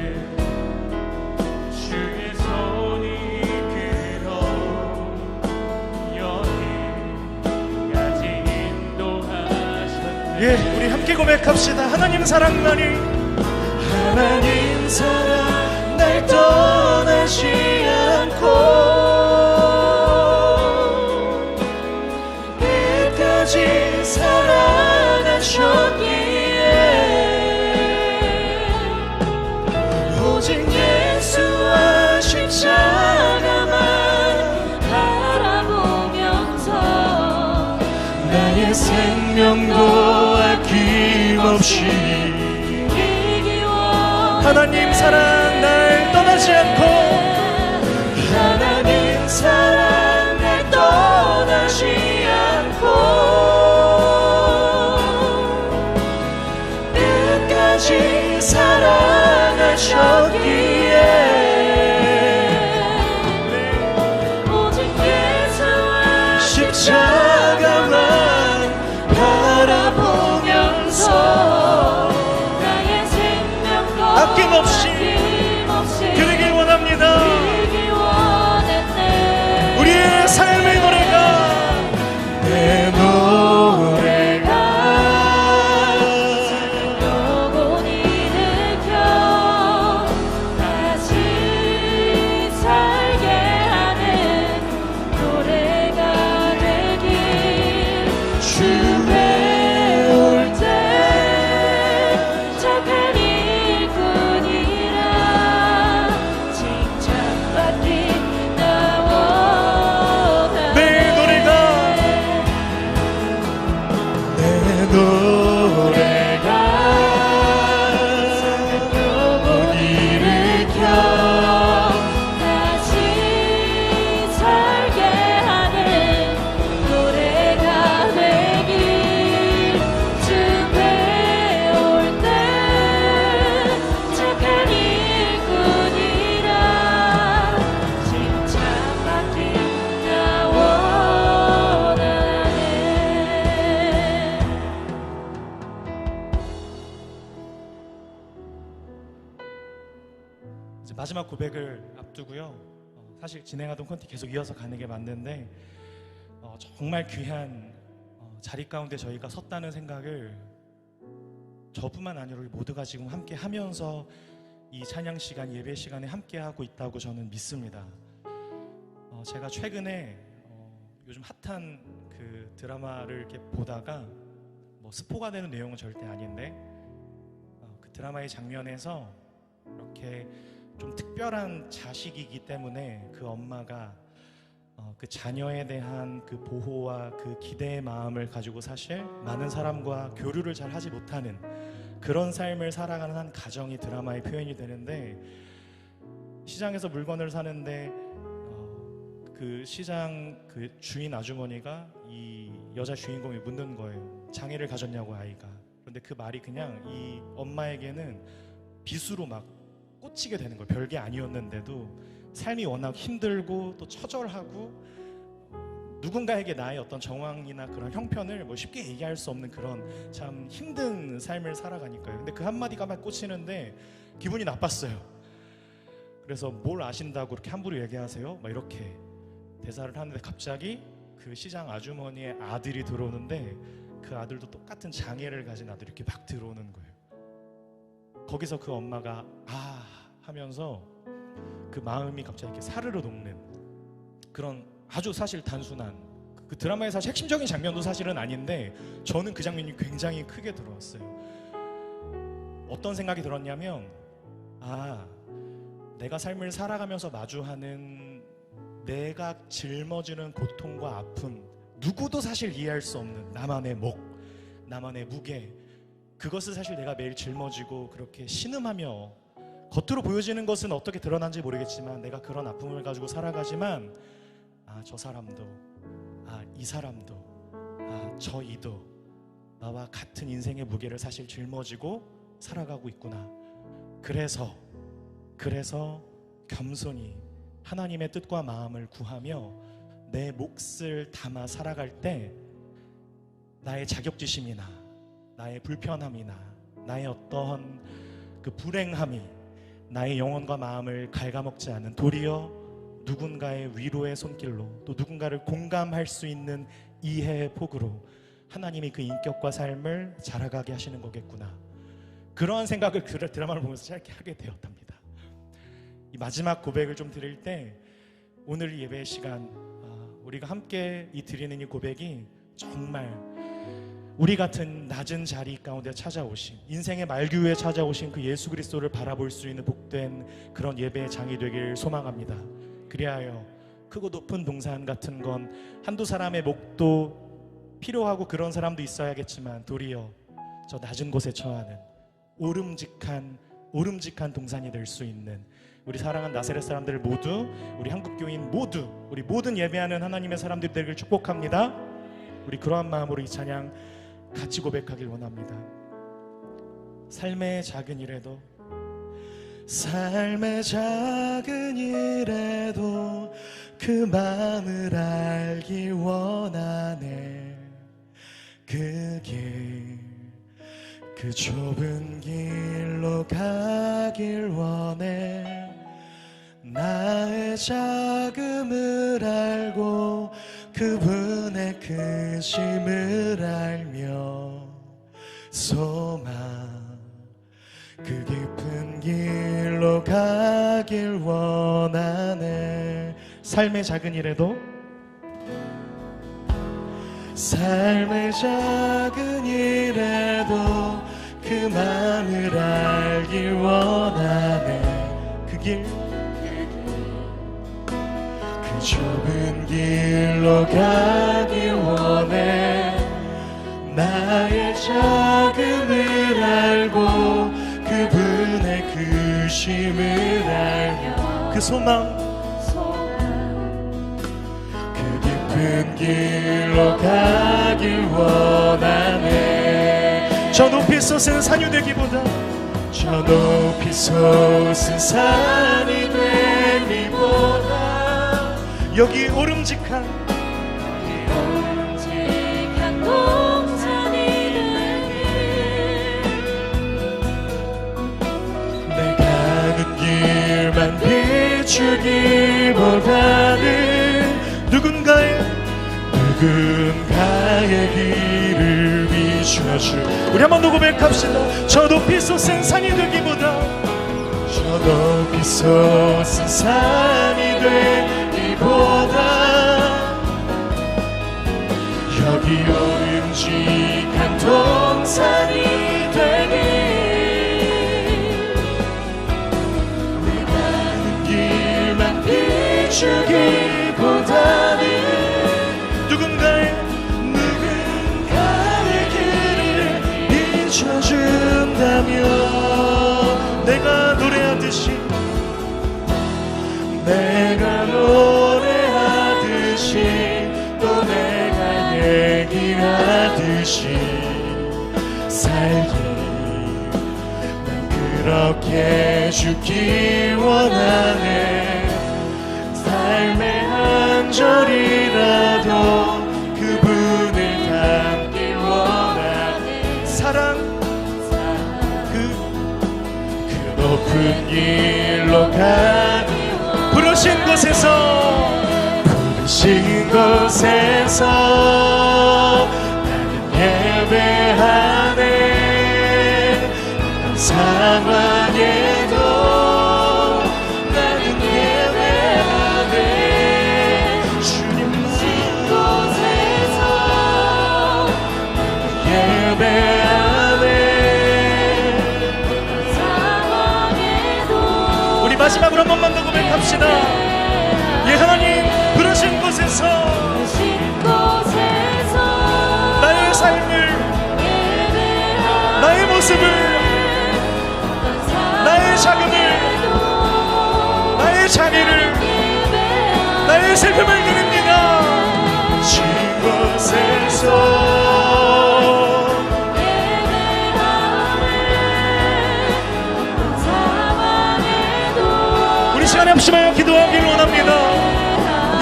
주의 손이 이끌어 여기까지 예, 우리 함께 고백합시다. 하나님 사랑만이, 하나님 사랑 날 떠나지 않고 끝까지 사랑하셨기에 오직 예수와 십자가만 바라보면서 나의 생명도 아낌없이 이기 원했네. 하나님 사랑 날 떠나지 않고, 하나님 사랑 날 떠나지 않고 끝까지 사랑하셨기에 오직 예수와 십자가만 바라보면서 나의 생명도 아낌없이 드리길 원합니다. 이기 원했네. 우리의 삶의 노래가, 내 노래가 영혼이 느껴 다시 살게 하는 노래가 되길 주에 올 때 착한 일꾼이라 칭찬받기 나 원하네. 내 노래가 영혼이 일으켜 다시 살게 하는 노래가 되길 주에 올 때 착한 일꾼이라 칭찬받기 나 원하네. 이제 마지막 고백을 앞두고요. 사실 진행하던 콘티 계속 이어서 가는 게 맞는데 정말 귀한 자리 가운데 저희가 섰다는 생각을 저뿐만 아니라 우리 모두가 지금 함께 하면서 이 찬양 시간, 예배 시간에 함께 하고 있다고 저는 믿습니다. 제가 최근에 요즘 핫한 그 드라마를 이렇게 보다가 뭐 스포가 되는 내용은 절대 아닌데 그 드라마의 장면에서 이렇게 좀 특별한 자식이기 때문에 그 엄마가 그 자녀에 대한 그 보호와 그 기대의 마음을 가지고 사실 많은 사람과 교류를 잘 하지 못하는 그런 삶을 살아가는 한 가정이 드라마에 표현이 되는데, 시장에서 물건을 사는데 그 시장 그 주인 아주머니가 이 여자 주인공이 묻는 거예요. 장애를 가졌냐고 아이가. 그런데 그 말이 그냥 이 엄마에게는 빗으로 막 꽂히게 되는 거예요. 별게 아니었는데도 삶이 워낙 힘들고 또 처절하고 누군가에게 나의 어떤 정황이나 그런 형편을 뭐 쉽게 얘기할 수 없는 그런 참 힘든 삶을 살아가니까요. 근데 그 한마디가 막 꽂히는데 기분이 나빴어요. 그래서 뭘 아신다고 그렇게 함부로 얘기하세요? 막 이렇게 대사를 하는데 갑자기 그 시장 아주머니의 아들이 들어오는데 그 아들도 똑같은 장애를 가진 아들이 이렇게 막 들어오는 거예요. 거기서 그 엄마가 아 하면서 그 마음이 갑자기 이렇게 사르르 녹는 그런 아주 사실 단순한 그 드라마의 사실 핵심적인 장면도 사실은 아닌데 저는 그 장면이 굉장히 크게 들어왔어요. 어떤 생각이 들었냐면 내가 삶을 살아가면서 마주하는 내가 짊어지는 고통과 아픔, 누구도 사실 이해할 수 없는 나만의 목, 나만의 무게, 그것을 사실 내가 매일 짊어지고 그렇게 신음하며 겉으로 보여지는 것은 어떻게 드러난지 모르겠지만 내가 그런 아픔을 가지고 살아가지만 저 사람도 이 사람도 저 이도 나와 같은 인생의 무게를 사실 짊어지고 살아가고 있구나. 그래서 겸손히 하나님의 뜻과 마음을 구하며 내 몫을 담아 살아갈 때 나의 자격지심이나 나의 불편함이나 나의 어떤 그 불행함이 나의 영혼과 마음을 갉아먹지 않는, 도리어 누군가의 위로의 손길로 또 누군가를 공감할 수 있는 이해의 폭으로 하나님이 그 인격과 삶을 자라가게 하시는 거겠구나. 그러한 생각을 드라마를 보면서 짧게 하게 되었답니다. 이 마지막 고백을 좀 드릴 때 오늘 예배 시간 우리가 함께 드리는 이 고백이 정말 우리 같은 낮은 자리 가운데 찾아오신, 인생의 말기후에 찾아오신 그 예수 그리스도를 바라볼 수 있는 복된 그런 예배의 장이 되길 소망합니다. 그리하여 크고 높은 동산 같은 건 한두 사람의 목도 필요하고 그런 사람도 있어야겠지만 도리어 저 낮은 곳에 처하는 오름직한 동산이 될 수 있는 우리 사랑하는 나사렛 사람들 모두, 우리 한국교인 모두, 우리 모든 예배하는 하나님의 사람들 되길 축복합니다. 우리 그러한 마음으로 이 찬양 같이 고백하길 원합니다. 삶의 작은 일에도, 삶의 작은 일에도 그 마음을 알길 원하네. 그 길, 그 좁은 길로 가길 원해. 나의 작음을 알고 그분의 크심을 알며 소망, 그 깊은 길로 가길 원하네. 삶의 작은 일에도, 삶의 작은 일에도 그 마음을 알길 원하네. 그 길, 그 좁은 길로 가길 원해. 나의 작음을 알고 그분의 크심을 알며 그 소망, 그 깊은 길로 가길 원하네. 저 높이 솟은 산이 되기보다, 저 높이 솟은 산이 되기보다 여기 오름직한 동산이 되길, 내 가는 길만 비추기보다는 누군가의 길을 비춰줄. 우리 한 번 더 고백합시다. 저 높이 솟은 산이 되기보다, 저 높이 솟은 산이 되기보다 여기 오름직한 동산이 되길, 내 가는 길만 비추기보다는 누군가의 길을 비춰준다면 내가 노래하듯이, 내가 노래하듯이 또 내가 얘기하듯이 살기, 난 그렇게 죽기 원하네. 삶의 한 절이라도 그분을 닮길 원하네. 사랑, 그 높은 길로 가길, 부르신 곳에서 나는 예배하네. 어떤 상황에도 나는 예배하네. 주님만 곳에서 예배하네. 어떤 상황에도. 우리 마지막으로 한 번만 더 고백합시다. 예, 하나님, 부르신 곳에서 나의 삶을, 나의 모습을, 나의 자금을, 나의 자비를, 나의 슬픔을 드립니다. 신 곳에서 우리 시간에 합심하여 기도하길 원합니다.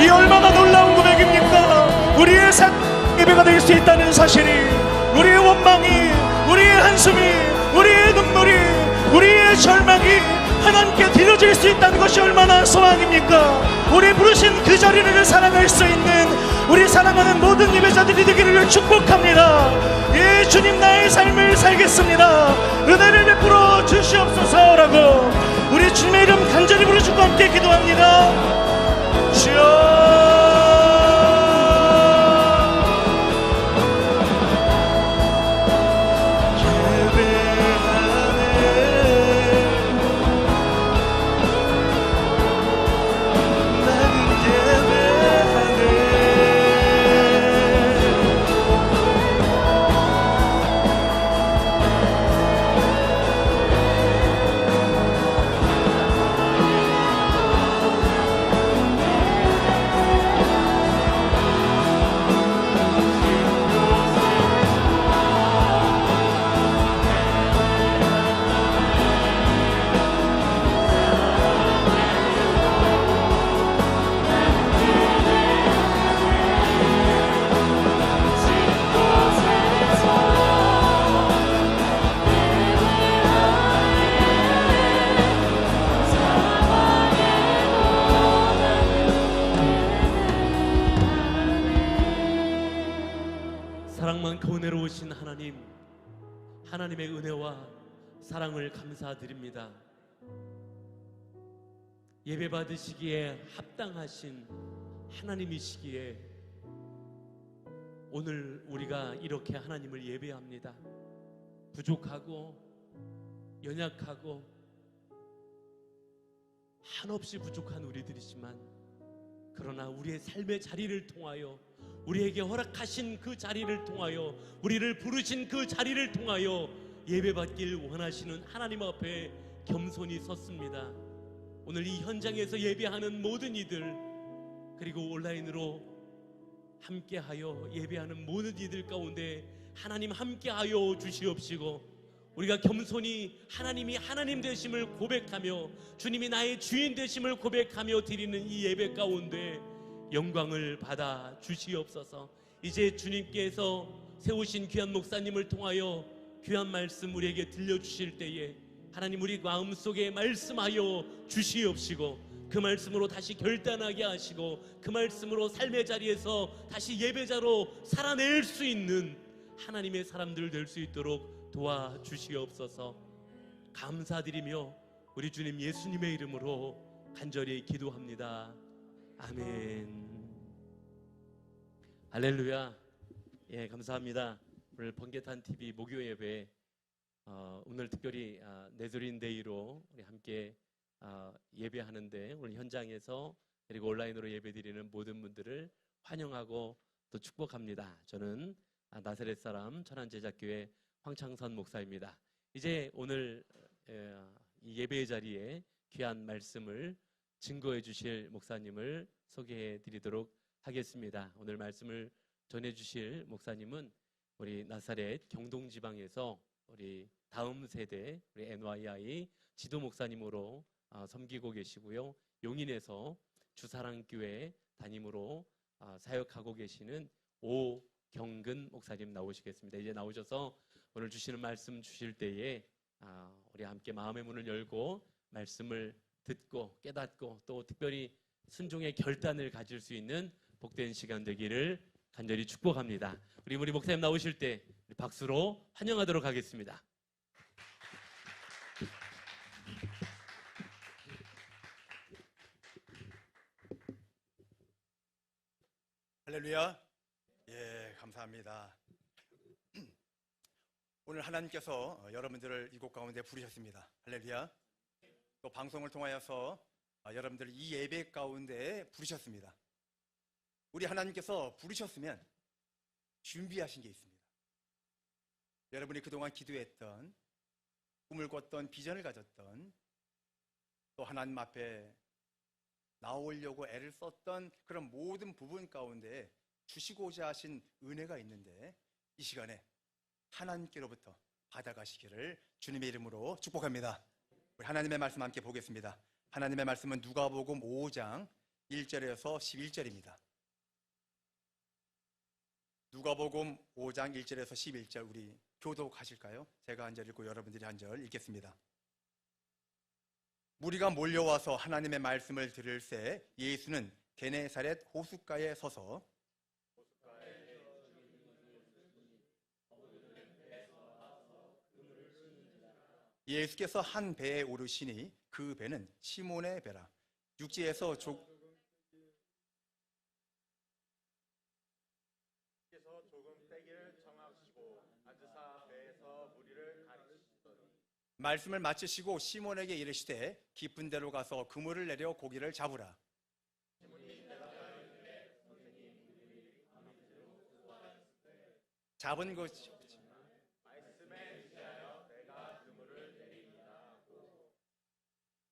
이 얼마나 놀라운 고백입니까? 우리의 예배가 될 수 있다는 사실이, 우리의 원망이, 우리의 한숨이, 우리의 눈물이, 우리의 절망이 하나님께 드려질 수 있다는 것이 얼마나 소망입니까? 우리 부르신 그 자리를 살아갈 수 있는 우리 사랑하는 모든 예배자들이 되기를 축복합니다. 예, 주님 나의 삶을 살겠습니다. 은혜를 베풀어 주시옵소서라고 우리 주님의 이름 간절히 부르시고 함께 기도합니다. 주여. 사랑 많고 은혜로우신 하나님, 하나님의 은혜와 사랑을 감사드립니다. 예배 받으시기에 합당하신 하나님이시기에 오늘 우리가 이렇게 하나님을 예배합니다. 부족하고 연약하고 한없이 부족한 우리들이지만 그러나 우리의 삶의 자리를 통하여 우리에게 허락하신 그 자리를 통하여 우리를 부르신 그 자리를 통하여 예배받길 원하시는 하나님 앞에 겸손히 섰습니다. 오늘 이 현장에서 예배하는 모든 이들 그리고 온라인으로 함께하여 예배하는 모든 이들 가운데 하나님 함께하여 주시옵시고 우리가 겸손히 하나님이 하나님 되심을 고백하며 주님이 나의 주인 되심을 고백하며 드리는 이 예배 가운데 영광을 받아 주시옵소서. 이제 주님께서 세우신 귀한 목사님을 통하여 귀한 말씀 우리에게 들려주실 때에 하나님 우리 마음속에 말씀하여 주시옵시고 그 말씀으로 다시 결단하게 하시고 그 말씀으로 삶의 자리에서 다시 예배자로 살아낼 수 있는 하나님의 사람들 될 수 있도록 도와주시옵소서. 감사드리며 우리 주님 예수님의 이름으로 간절히 기도합니다. 아멘. 할렐루야. 예, 감사합니다. 오늘 번개탄 TV 목요 예배 오늘 특별히 네저린 데이로 우리 함께 예배하는데 오늘 현장에서 그리고 온라인으로 예배드리는 모든 분들을 환영하고 또 축복합니다. 저는 나사렛 사람 천안제자교회 황창선 목사입니다. 이제 오늘 이 예배의 자리에 귀한 말씀을 증거해 주실 목사님을 소개해 드리도록 하겠습니다. 오늘 말씀을 전해 주실 목사님은 우리 나사렛 경동지방에서 우리 다음 세대 우리 NYI 지도 목사님으로 섬기고 계시고요. 용인에서 주사랑교회 담임으로 사역하고 계시는 오경근 목사님 나오시겠습니다. 이제 나오셔서 오늘 주시는 말씀 주실 때에 우리 함께 마음의 문을 열고 말씀을 듣고 깨닫고 또 특별히 순종의 결단을 가질 수 있는 복된 시간 되기를 간절히 축복합니다. 우리 목사님 나오실 때 박수로 환영하도록 하겠습니다. 할렐루야. 예, 감사합니다. 오늘 하나님께서 여러분들을 이곳 가운데 부르셨습니다. 할렐루야. 또 방송을 통하여서 여러분들 이 예배 가운데 부르셨습니다. 우리 하나님께서 부르셨으면 준비하신 게 있습니다. 여러분이 그동안 기도했던, 꿈을 꿨던, 비전을 가졌던, 또 하나님 앞에 나오려고 애를 썼던 그런 모든 부분 가운데 주시고자 하신 은혜가 있는데 이 시간에 하나님께로부터 받아가시기를 주님의 이름으로 축복합니다. 우리 하나님의 말씀 함께 보겠습니다. 하나님의 말씀은 누가복음 5장 1절에서 11절입니다. 누가복음 5장 1절에서 11절 우리 교독하실까요? 제가 한 절 읽고 여러분들이 한 절 읽겠습니다. 무리가 몰려와서 하나님의 말씀을 들을새 예수는 게네사렛 호숫가에 서서 예수께서 한 배에 오르시니 그 배는 시몬의 배라. 육지에서 말씀을 마치시고 시몬에게 이르시되 깊은 데로 가서 그물을 내려 고기를 잡으라. 잡은 것이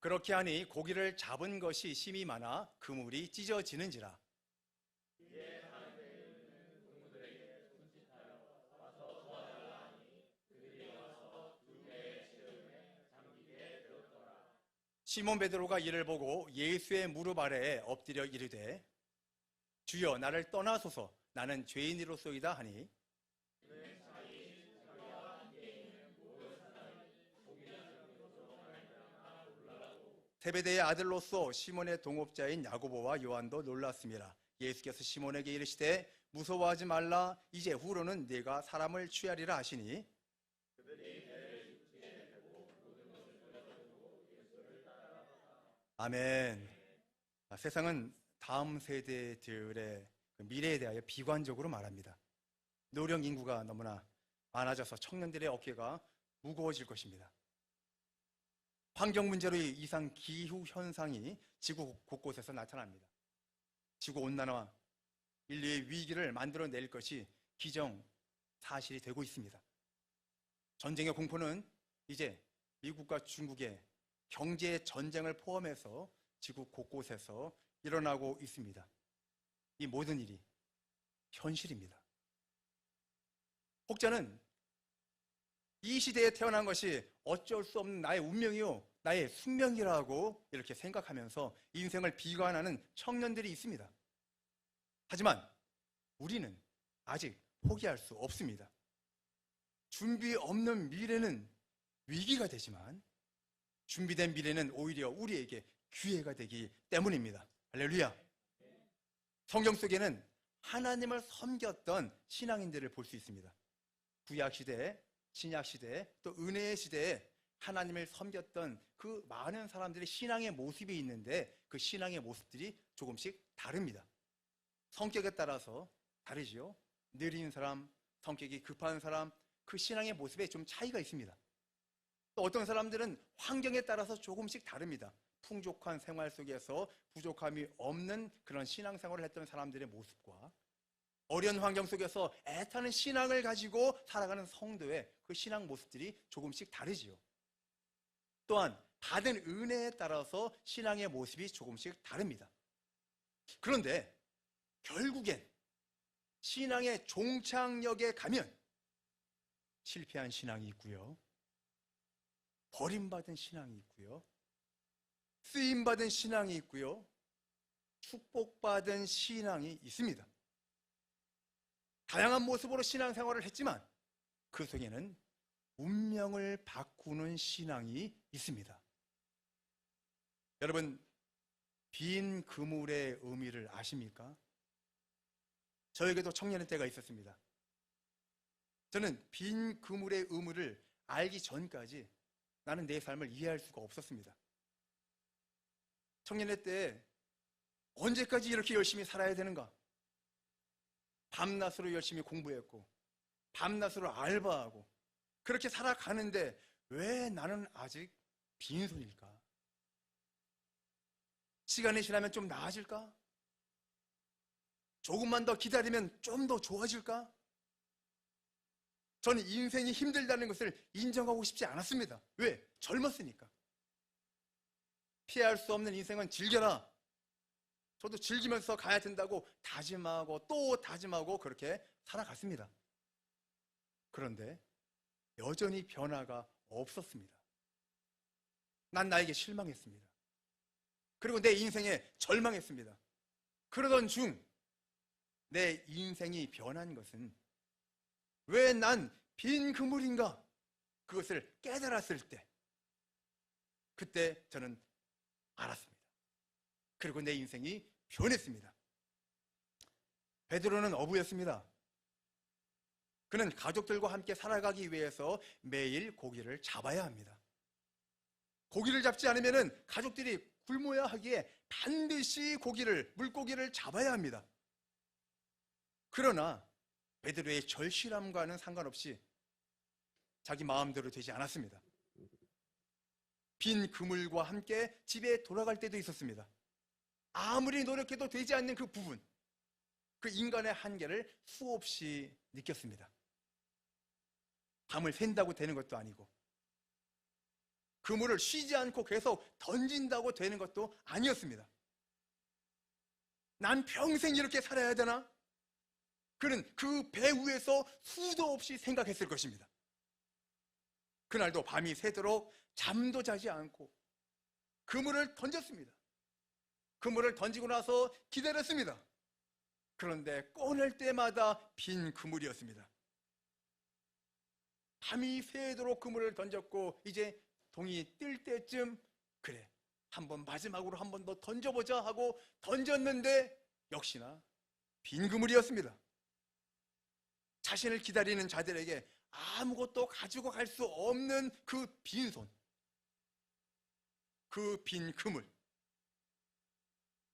그렇게 하니 고기를 잡은 것이 심이 많아 그물이 찢어지는지라. 시몬 베드로가 이를 보고 예수의 무릎 아래에 엎드려 이르되 주여 나를 떠나소서 나는 죄인이로소이다 하니 세베대의 아들로서 시몬의 동업자인 야고보와 요한도 놀랐습니다. 예수께서 시몬에게 이르시되 무서워하지 말라 이제 후로는 네가 사람을 취하리라 하시니 아멘. 세상은 다음 세대들의 미래에 대하여 비관적으로 말합니다. 노령 인구가 너무나 많아져서 청년들의 어깨가 무거워질 것입니다. 환경 문제로 이상 기후 현상이 지구 곳곳에서 나타납니다. 지구 온난화, 인류의 위기를 만들어낼 것이 기정 사실이 되고 있습니다. 전쟁의 공포는 이제 미국과 중국의 경제 전쟁을 포함해서 지구 곳곳에서 일어나고 있습니다. 이 모든 일이 현실입니다. 혹자는 이 시대에 태어난 것이 어쩔 수 없는 나의 운명이요, 나의 숙명이라고 이렇게 생각하면서 인생을 비관하는 청년들이 있습니다. 하지만 우리는 아직 포기할 수 없습니다. 준비 없는 미래는 위기가 되지만 준비된 미래는 오히려 우리에게 기회가 되기 때문입니다. 할렐루야. 성경 속에는 하나님을 섬겼던 신앙인들을 볼 수 있습니다. 구약시대, 신약시대, 또 은혜의 시대에 하나님을 섬겼던 그 많은 사람들의 신앙의 모습이 있는데 그 신앙의 모습들이 조금씩 다릅니다. 성격에 따라서 다르지요. 느린 사람, 성격이 급한 사람, 그 신앙의 모습에 좀 차이가 있습니다. 또 어떤 사람들은 환경에 따라서 조금씩 다릅니다. 풍족한 생활 속에서 부족함이 없는 그런 신앙생활을 했던 사람들의 모습과 어려운 환경 속에서 애타는 신앙을 가지고 살아가는 성도의 그 신앙 모습들이 조금씩 다르지요. 또한 받은 은혜에 따라서 신앙의 모습이 조금씩 다릅니다. 그런데 결국엔 신앙의 종착역에 가면 실패한 신앙이 있고요, 버림받은 신앙이 있고요, 쓰임받은 신앙이 있고요, 축복받은 신앙이 있습니다. 다양한 모습으로 신앙생활을 했지만 그 속에는 운명을 바꾸는 신앙이 있습니다. 여러분, 빈 그물의 의미를 아십니까? 저에게도 청년의 때가 있었습니다. 저는 빈 그물의 의미를 알기 전까지 나는 내 삶을 이해할 수가 없었습니다. 청년의 때 언제까지 이렇게 열심히 살아야 되는가? 밤낮으로 열심히 공부했고 밤낮으로 알바하고 그렇게 살아가는데 왜 나는 아직 빈손일까? 시간이 지나면 좀 나아질까? 조금만 더 기다리면 좀 더 좋아질까? 저는 인생이 힘들다는 것을 인정하고 싶지 않았습니다. 왜? 젊었으니까. 피할 수 없는 인생은 즐겨라. 저도 즐기면서 가야 된다고 다짐하고 또 다짐하고 그렇게 살아갔습니다. 그런데 여전히 변화가 없었습니다. 난 나에게 실망했습니다. 그리고 내 인생에 절망했습니다. 그러던 중 내 인생이 변한 것은 왜 난 빈 그물인가? 그것을 깨달았을 때, 그때 저는 알았습니다. 그리고 내 인생이 변했습니다. 베드로는 어부였습니다. 그는 가족들과 함께 살아가기 위해서 매일 고기를 잡아야 합니다. 고기를 잡지 않으면은 가족들이 굶어야 하기에 반드시 물고기를 잡아야 합니다. 그러나 베드로의 절실함과는 상관없이 자기 마음대로 되지 않았습니다. 빈 그물과 함께 집에 돌아갈 때도 있었습니다. 아무리 노력해도 되지 않는 그 부분, 그 인간의 한계를 수없이 느꼈습니다. 밤을 샌다고 되는 것도 아니고, 그물을 쉬지 않고 계속 던진다고 되는 것도 아니었습니다. 난 평생 이렇게 살아야 되나? 그는 그 배 위에서 수도 없이 생각했을 것입니다. 그날도 밤이 새도록 잠도 자지 않고 그물을 던졌습니다. 그물을 던지고 나서 기다렸습니다. 그런데 꺼낼 때마다 빈 그물이었습니다. 밤이 새도록 그물을 던졌고 이제 동이 뜰 때쯤 그래, 마지막으로 한 번 더 던져보자 하고 던졌는데 역시나 빈 그물이었습니다. 자신을 기다리는 자들에게 아무것도 가지고 갈 수 없는 그 빈손, 그 빈 그물,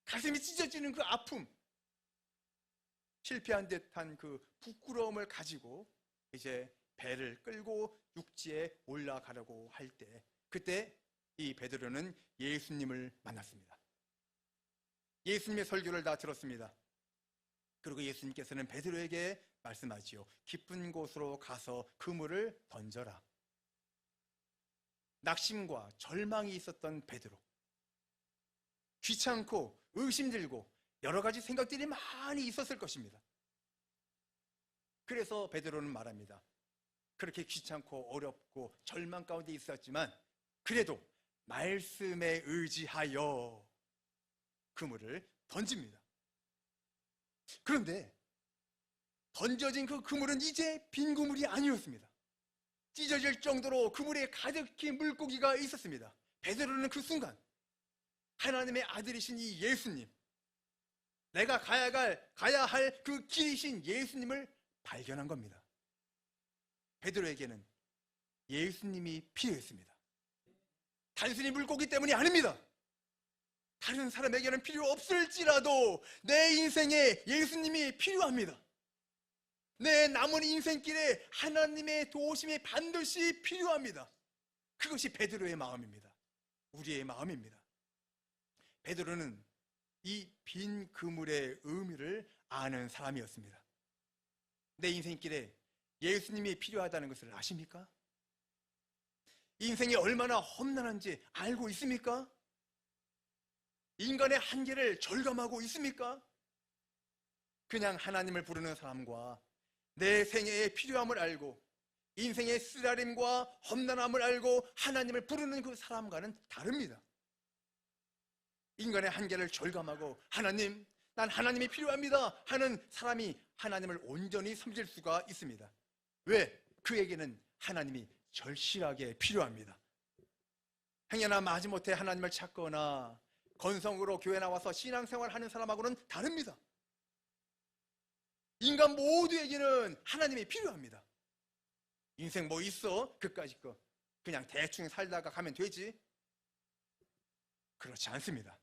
가슴이 찢어지는 그 아픔, 실패한 듯한 그 부끄러움을 가지고 이제 배를 끌고 육지에 올라가려고 할 때, 그때 이 베드로는 예수님을 만났습니다. 예수님의 설교를 다 들었습니다. 그리고 예수님께서는 베드로에게 말씀하지요. 깊은 곳으로 가서 그물을 던져라. 낙심과 절망이 있었던 베드로, 귀찮고 의심들고 여러 가지 생각들이 많이 있었을 것입니다. 그래서 베드로는 말합니다. 그렇게 귀찮고 어렵고 절망 가운데 있었지만 그래도 말씀에 의지하여 그물을 던집니다. 그런데 던져진 그 그물은 이제 빈 그물이 아니었습니다. 찢어질 정도로 그물에 가득히 물고기가 있었습니다. 베드로는 그 순간 하나님의 아들이신 이 예수님, 내가 가야 할 그 길이신 예수님을 발견한 겁니다. 베드로에게는 예수님이 필요했습니다. 단순히 물고기 때문이 아닙니다. 다른 사람에게는 필요 없을지라도 내 인생에 예수님이 필요합니다. 내 남은 인생길에 하나님의 도우심이 반드시 필요합니다. 그것이 베드로의 마음입니다. 우리의 마음입니다. 베드로는 이 빈 그물의 의미를 아는 사람이었습니다. 내 인생길에 예수님이 필요하다는 것을 아십니까? 인생이 얼마나 험난한지 알고 있습니까? 인간의 한계를 절감하고 있습니까? 그냥 하나님을 부르는 사람과 내 생애의 필요함을 알고 인생의 쓰라림과 험난함을 알고 하나님을 부르는 그 사람과는 다릅니다. 인간의 한계를 절감하고 하나님, 난 하나님이 필요합니다 하는 사람이 하나님을 온전히 섬길 수가 있습니다. 왜? 그에게는 하나님이 절실하게 필요합니다. 행여나 마지못해 하나님을 찾거나 건성으로 교회 나와서 신앙생활 하는 사람하고는 다릅니다. 인간 모두에게는 하나님이 필요합니다. 인생 뭐 있어? 그까짓 거 그냥 대충 살다가 가면 되지? 그렇지 않습니다.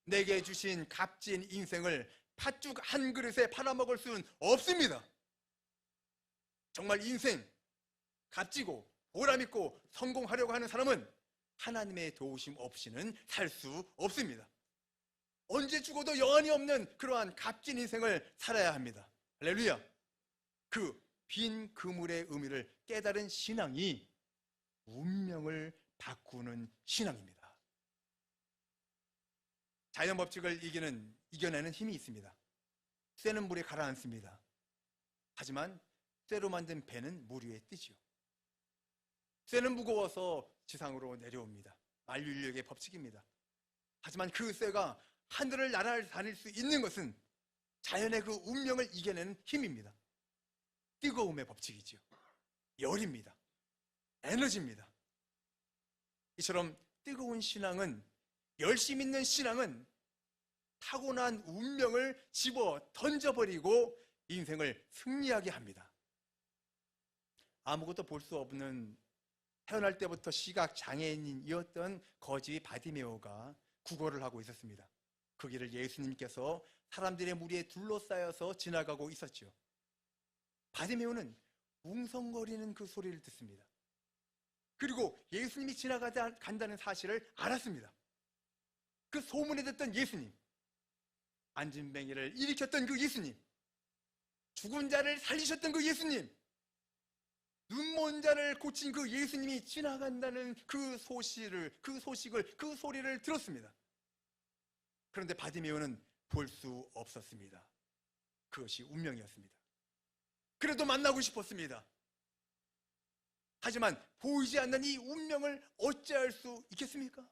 내게 주신 값진 인생을 팥죽 한 그릇에 팔아먹을 수는 없습니다. 정말 인생 값지고 보람있고 성공하려고 하는 사람은 하나님의 도우심 없이는 살 수 없습니다. 언제 죽어도 여한이 없는 그러한 값진 인생을 살아야 합니다. 할렐루야. 그 빈 그물의 의미를 깨달은 신앙이 운명을 바꾸는 신앙입니다. 자연 법칙을 이겨내는 힘이 있습니다. 쇠는 물에 가라앉습니다. 하지만 쇠로 만든 배는 물 위에 뜨지요. 쇠는 무거워서 지상으로 내려옵니다. 만류인력의 법칙입니다. 하지만 그 쇠가 하늘을 날아다닐 수 있는 것은 자연의 그 운명을 이겨내는 힘입니다. 뜨거움의 법칙이지요. 열입니다. 에너지입니다. 이처럼 뜨거운 신앙은, 열심 있는 신앙은 타고난 운명을 집어 던져버리고 인생을 승리하게 합니다. 아무것도 볼 수 없는 태어날 때부터 시각 장애인이었던 거지 바디메오가 구걸을 하고 있었습니다. 그 길을 예수님께서 사람들의 무리에 둘러싸여서 지나가고 있었죠. 바디메오는 웅성거리는 그 소리를 듣습니다. 그리고 예수님이 지나간다는 사실을 알았습니다. 그 소문에 듣던 예수님, 안진뱅이를 일으켰던 그 예수님, 죽은 자를 살리셨던 그 예수님, 눈먼 자를 고친 그 예수님이 지나간다는 그 소식을, 그 소리를 들었습니다. 그런데 바디메오는 볼 수 없었습니다. 그것이 운명이었습니다. 그래도 만나고 싶었습니다. 하지만 보이지 않는 이 운명을 어찌할 수 있겠습니까?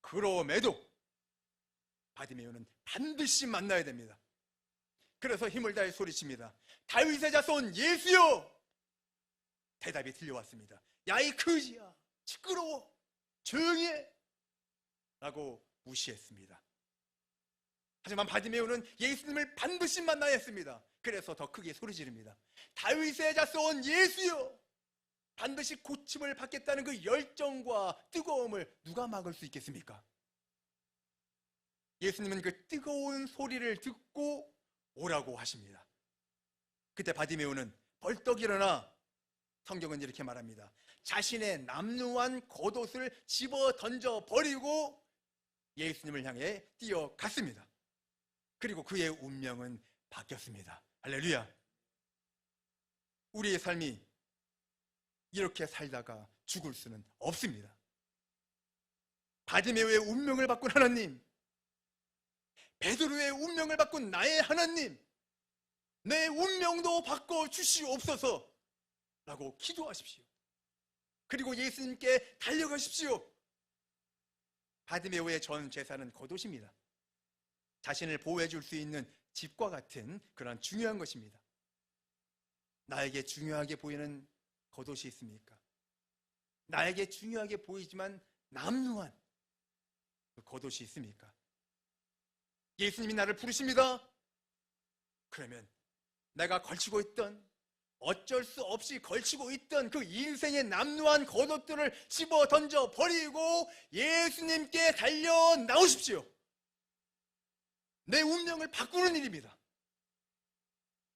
그럼에도 바디메오는 반드시 만나야 됩니다. 그래서 힘을 다해 소리칩니다. 다윗의 자손 예수여! 대답이 들려왔습니다. 야, 이 거지야, 시끄러워, 조용히 해! 라고 무시했습니다. 하지만 바디메오는 예수님을 반드시 만나야 했습니다. 그래서 더 크게 소리 지릅니다. 다윗의 자손 예수여! 반드시 고침을 받겠다는 그 열정과 뜨거움을 누가 막을 수 있겠습니까? 예수님은 그 뜨거운 소리를 듣고 오라고 하십니다. 그때 바디메오는 벌떡 일어나 성경은 이렇게 말합니다. 자신의 남루한 겉옷을 집어 던져 버리고 예수님을 향해 뛰어갔습니다. 그리고 그의 운명은 바뀌었습니다. 할렐루야. 우리의 삶이 이렇게 살다가 죽을 수는 없습니다. 바디메오의 운명을 바꾼 하나님, 베드로의 운명을 바꾼 나의 하나님, 내 운명도 바꿔주시옵소서 라고 기도하십시오. 그리고 예수님께 달려가십시오. 바디메오의 전 재산은 겉옷입니다. 자신을 보호해 줄 수 있는 집과 같은 그런 중요한 것입니다. 나에게 중요하게 보이는 겉옷이 있습니까? 나에게 중요하게 보이지만 남루한 그 겉옷이 있습니까? 예수님이 나를 부르십니다. 그러면 내가 걸치고 있던, 어쩔 수 없이 걸치고 있던 그 인생의 남루한 겉옷들을 집어 던져 버리고 예수님께 달려 나오십시오. 내 운명을 바꾸는 일입니다.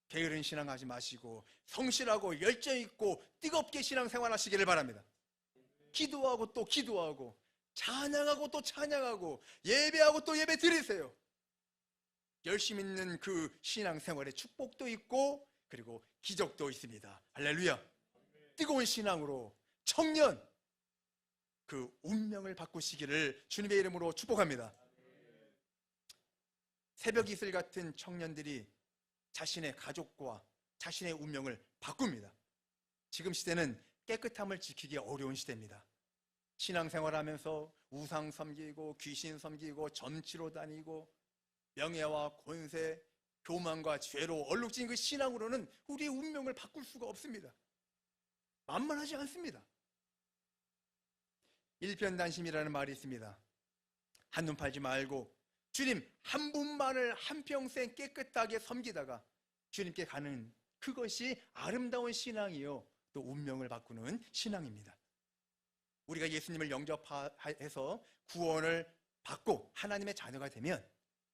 게으른 신앙하지 마시고 성실하고 열정 있고 뜨겁게 신앙생활하시기를 바랍니다. 기도하고 또 기도하고 찬양하고 또 찬양하고 예배하고 또 예배 드리세요. 열심 있는 그 신앙생활에 축복도 있고 그리고 기적도 있습니다. 할렐루야. 뜨거운 신앙으로 청년 그 운명을 바꾸시기를 주님의 이름으로 축복합니다. 새벽 이슬 같은 청년들이 자신의 가족과 자신의 운명을 바꿉니다. 지금 시대는 깨끗함을 지키기 어려운 시대입니다. 신앙생활하면서 우상 섬기고 귀신 섬기고 점치러 다니고 명예와 권세, 교만과 죄로 얼룩진 그 신앙으로는 우리의 운명을 바꿀 수가 없습니다. 만만하지 않습니다. 일편단심이라는 말이 있습니다. 한눈 팔지 말고 주님 한 분만을 한평생 깨끗하게 섬기다가 주님께 가는 그것이 아름다운 신앙이요 또 운명을 바꾸는 신앙입니다. 우리가 예수님을 영접해서 구원을 받고 하나님의 자녀가 되면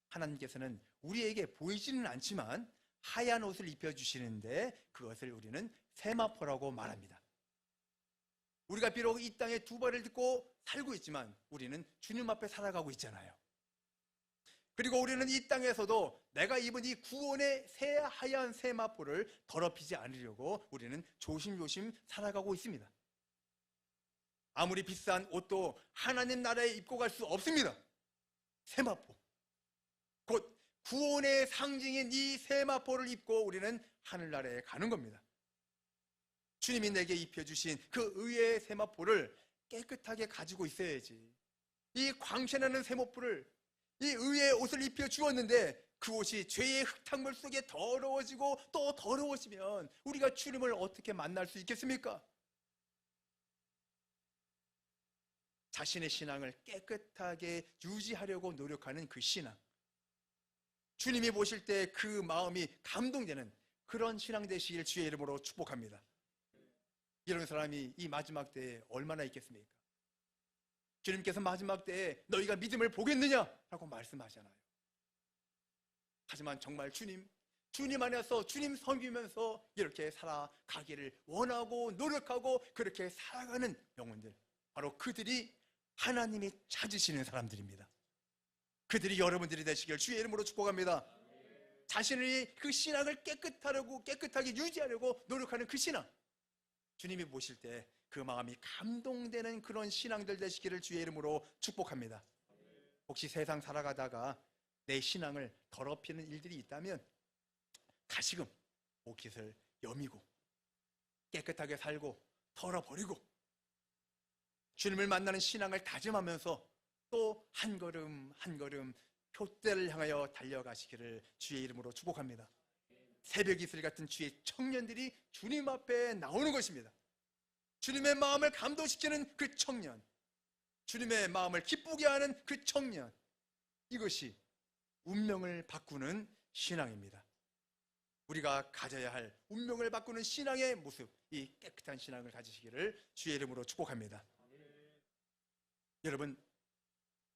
하나님께서는 우리에게 보이지는 않지만 하얀 옷을 입혀주시는데 그것을 우리는 세마포라고 말합니다. 우리가 비록 이 땅에 두 발을 딛고 살고 있지만 우리는 주님 앞에 살아가고 있잖아요. 그리고 우리는 이 땅에서도 내가 입은 이 구원의 새하얀 세마포를 더럽히지 않으려고 우리는 조심조심 살아가고 있습니다. 아무리 비싼 옷도 하나님 나라에 입고 갈 수 없습니다. 세마포, 곧 구원의 상징인 이 세마포를 입고 우리는 하늘나라에 가는 겁니다. 주님이 내게 입혀주신 그 의의 세마포를 깨끗하게 가지고 있어야지. 이 광채나는 세마포를, 이 의의 옷을 입혀 주었는데 그 옷이 죄의 흙탕물 속에 더러워지고 또 더러워지면 우리가 주님을 어떻게 만날 수 있겠습니까? 자신의 신앙을 깨끗하게 유지하려고 노력하는 그 신앙, 주님이 보실 때 그 마음이 감동되는 그런 신앙 되시길 주의 이름으로 축복합니다. 이런 사람이 이 마지막 때에 얼마나 있겠습니까? 주님께서 마지막 때에 너희가 믿음을 보겠느냐라고 말씀하잖아요. 하지만 정말 주님 안에서 주님 섬기면서 이렇게 살아가기를 원하고 노력하고 그렇게 살아가는 영혼들, 바로 그들이 하나님이 찾으시는 사람들입니다. 그들이 여러분들이 되시길 주의 이름으로 축복합니다. 자신의 그 신앙을 깨끗하게 유지하려고 노력하는 그 신앙, 주님이 보실 때 그 마음이 감동되는 그런 신앙들 되시기를 주의 이름으로 축복합니다. 혹시 세상 살아가다가 내 신앙을 더럽히는 일들이 있다면 다시금 옷깃을 여미고 깨끗하게 살고 털어버리고 주님을 만나는 신앙을 다짐하면서 또 한 걸음 한 걸음 표대를 향하여 달려가시기를 주의 이름으로 축복합니다. 새벽 이슬 같은 주의 청년들이 주님 앞에 나오는 것입니다. 주님의 마음을 감동시키는 그 청년, 주님의 마음을 기쁘게 하는 그 청년, 이것이 운명을 바꾸는 신앙입니다. 우리가 가져야 할 운명을 바꾸는 신앙의 모습, 이 깨끗한 신앙을 가지시기를 주의 이름으로 축복합니다. 여러분,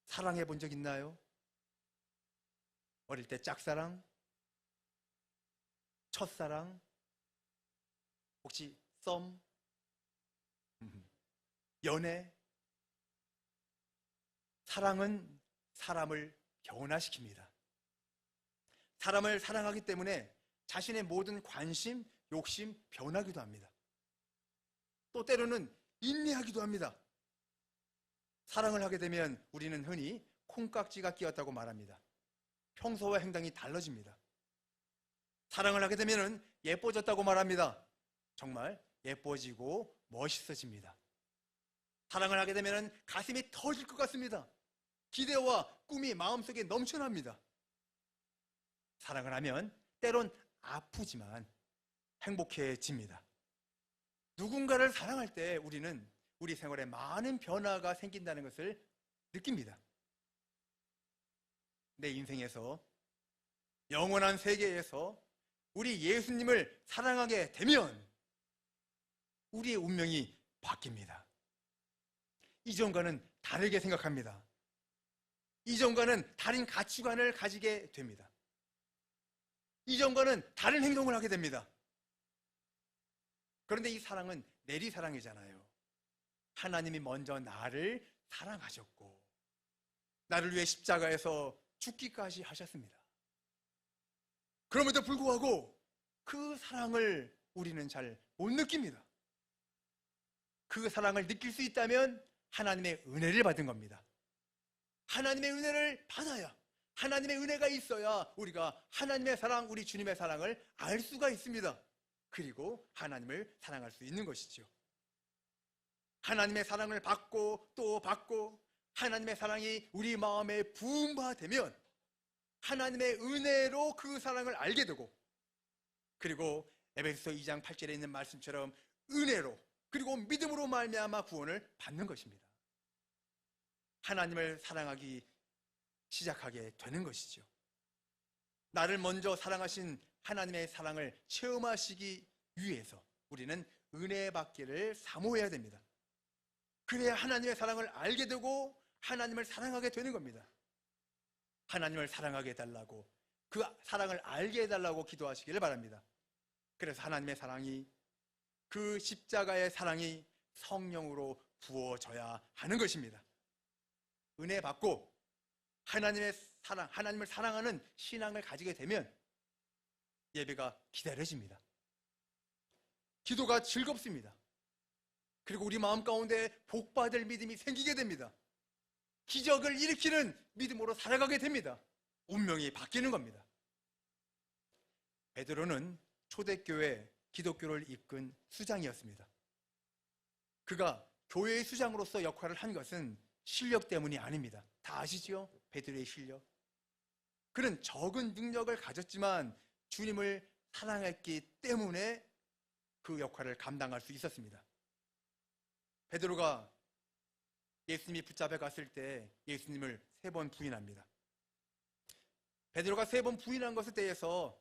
사랑해 본 적 있나요? 어릴 때 짝사랑, 첫사랑, 혹시 썸, 연애. 사랑은 사람을 변화시킵니다. 사람을 사랑하기 때문에 자신의 모든 관심, 욕심 변하기도 합니다. 또 때로는 인내하기도 합니다. 사랑을 하게 되면 우리는 흔히 콩깍지가 끼었다고 말합니다. 평소와 행동이 달라집니다. 사랑을 하게 되면 예뻐졌다고 말합니다. 정말 예뻐지고 멋있어집니다. 사랑을 하게 되면 가슴이 터질 것 같습니다. 기대와 꿈이 마음속에 넘쳐납니다. 사랑을 하면 때론 아프지만 행복해집니다. 누군가를 사랑할 때 우리는 우리 생활에 많은 변화가 생긴다는 것을 느낍니다. 내 인생에서, 영원한 세계에서 우리 예수님을 사랑하게 되면 우리의 운명이 바뀝니다. 이전과는 다르게 생각합니다. 이전과는 다른 가치관을 가지게 됩니다. 이전과는 다른 행동을 하게 됩니다. 그런데 이 사랑은 내리사랑이잖아요. 하나님이 먼저 나를 사랑하셨고 나를 위해 십자가에서 죽기까지 하셨습니다. 그럼에도 불구하고 그 사랑을 우리는 잘 못 느낍니다. 그 사랑을 느낄 수 있다면 하나님의 은혜를 받은 겁니다. 하나님의 은혜를 받아야, 하나님의 은혜가 있어야 우리가 하나님의 사랑, 우리 주님의 사랑을 알 수가 있습니다. 그리고 하나님을 사랑할 수 있는 것이죠. 하나님의 사랑을 받고 또 받고 하나님의 사랑이 우리 마음에 부음화되면 하나님의 은혜로 그 사랑을 알게 되고, 그리고 에베소서 2장 8절에 있는 말씀처럼 은혜로 그리고 믿음으로 말미암아 구원을 받는 것입니다. 하나님을 사랑하기 시작하게 되는 것이죠. 나를 먼저 사랑하신 하나님의 사랑을 체험하시기 위해서 우리는 은혜 받기를 사모해야 됩니다. 그래야 하나님의 사랑을 알게 되고 하나님을 사랑하게 되는 겁니다. 하나님을 사랑하게 해달라고, 그 사랑을 알게 해달라고 기도하시기를 바랍니다. 그래서 하나님의 사랑이, 그 십자가의 사랑이 성령으로 부어져야 하는 것입니다. 은혜 받고 하나님의 사랑, 하나님을 사랑하는 신앙을 가지게 되면 예배가 기다려집니다. 기도가 즐겁습니다. 그리고 우리 마음 가운데 복받을 믿음이 생기게 됩니다. 기적을 일으키는 믿음으로 살아가게 됩니다. 운명이 바뀌는 겁니다. 베드로는 초대교회 기독교를 이끈 수장이었습니다. 그가 교회의 수장으로서 역할을 한 것은 실력 때문이 아닙니다. 다 아시죠? 베드로의 실력. 그는 적은 능력을 가졌지만 주님을 사랑했기 때문에 그 역할을 감당할 수 있었습니다. 베드로가 예수님이 붙잡혀 갔을 때 예수님을 3번 부인합니다. 베드로가 3번 부인한 것에 대해서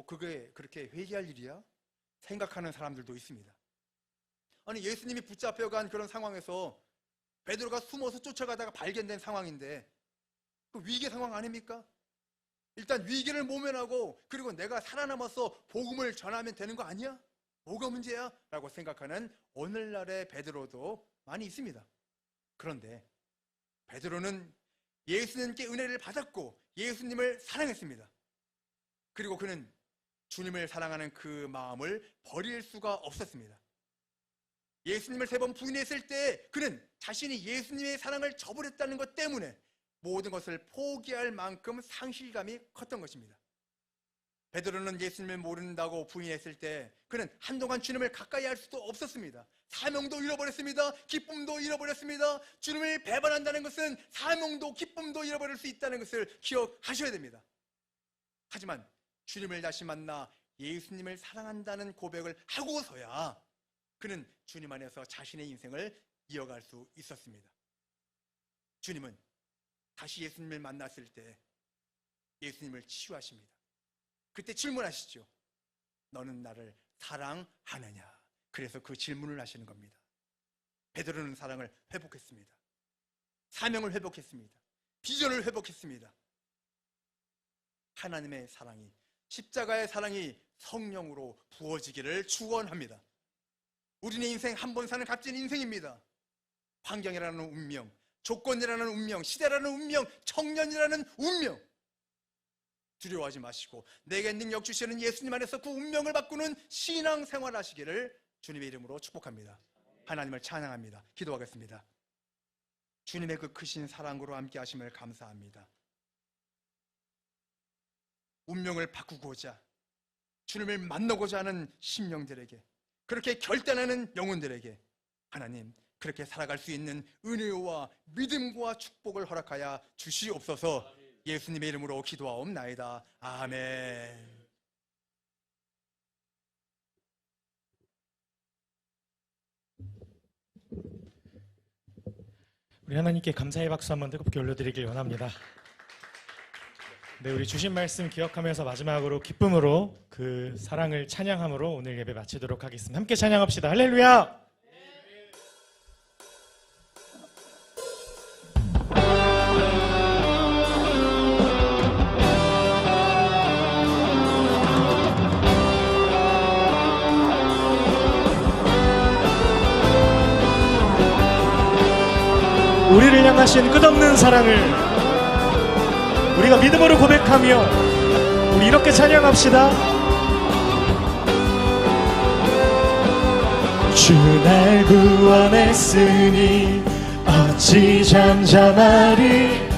그게 그렇게 회개할 일이야? 생각하는 사람들도 있습니다. 아니 예수님이 붙잡혀간 그런 상황에서 베드로가 숨어서 쫓아가다가 발견된 상황인데 그 위기 상황 아닙니까? 일단 위기를 모면하고 그리고 내가 살아남아서 복음을 전하면 되는 거 아니야? 뭐가 문제야? 라고 생각하는 오늘날의 베드로도 많이 있습니다. 그런데 베드로는 예수님께 은혜를 받았고 예수님을 사랑했습니다. 그리고 그는 주님을 사랑하는 그 마음을 버릴 수가 없었습니다. 예수님을 3번 부인했을 때 그는 자신이 예수님의 사랑을 저버렸다는 것 때문에 모든 것을 포기할 만큼 상실감이 컸던 것입니다. 베드로는 예수님을 모른다고 부인했을 때 그는 한동안 주님을 가까이 할 수도 없었습니다. 사명도 잃어버렸습니다. 기쁨도 잃어버렸습니다. 주님을 배반한다는 것은 사명도 기쁨도 잃어버릴 수 있다는 것을 기억하셔야 됩니다. 하지만 주님을 다시 만나 예수님을 사랑한다는 고백을 하고서야 그는 주님 안에서 자신의 인생을 이어갈 수 있었습니다. 주님은 다시 예수님을 만났을 때 예수님을 치유하십니다. 그때 질문하시죠. 너는 나를 사랑하느냐? 그래서 그 질문을 하시는 겁니다. 베드로는 사랑을 회복했습니다. 사명을 회복했습니다. 비전을 회복했습니다. 하나님의 사랑이, 십자가의 사랑이 성령으로 부어지기를 축원합니다. 우리의 인생 한 번 사는 값진 인생입니다. 환경이라는 운명, 조건이라는 운명, 시대라는 운명, 청년이라는 운명, 두려워하지 마시고 내게 능력 주시는 예수님 안에서 그 운명을 바꾸는 신앙생활 하시기를 주님의 이름으로 축복합니다. 하나님을 찬양합니다. 기도하겠습니다. 주님의 그 크신 사랑으로 함께 하심을 감사합니다. 운명을 바꾸고자 주님을 만나고자 하는 심령들에게, 그렇게 결단하는 영혼들에게 하나님 그렇게 살아갈 수 있는 은혜와 믿음과 축복을 허락하여 주시옵소서. 예수님의 이름으로 기도하옵나이다. 아멘. 우리 하나님께 감사의 박수 한번 뜨겁게 올려드리길 원합니다. 네, 우리 주신 말씀 기억하면서 마지막으로 기쁨으로 그 사랑을 찬양함으로 오늘 예배 마치도록 하겠습니다. 함께 찬양합시다. 할렐루야! 우리를 향하신 끝없는 사랑을 우리가 믿음으로 고백하며 우리 이렇게 찬양합시다. 주 날 구원했으니 어찌 잠잠하리.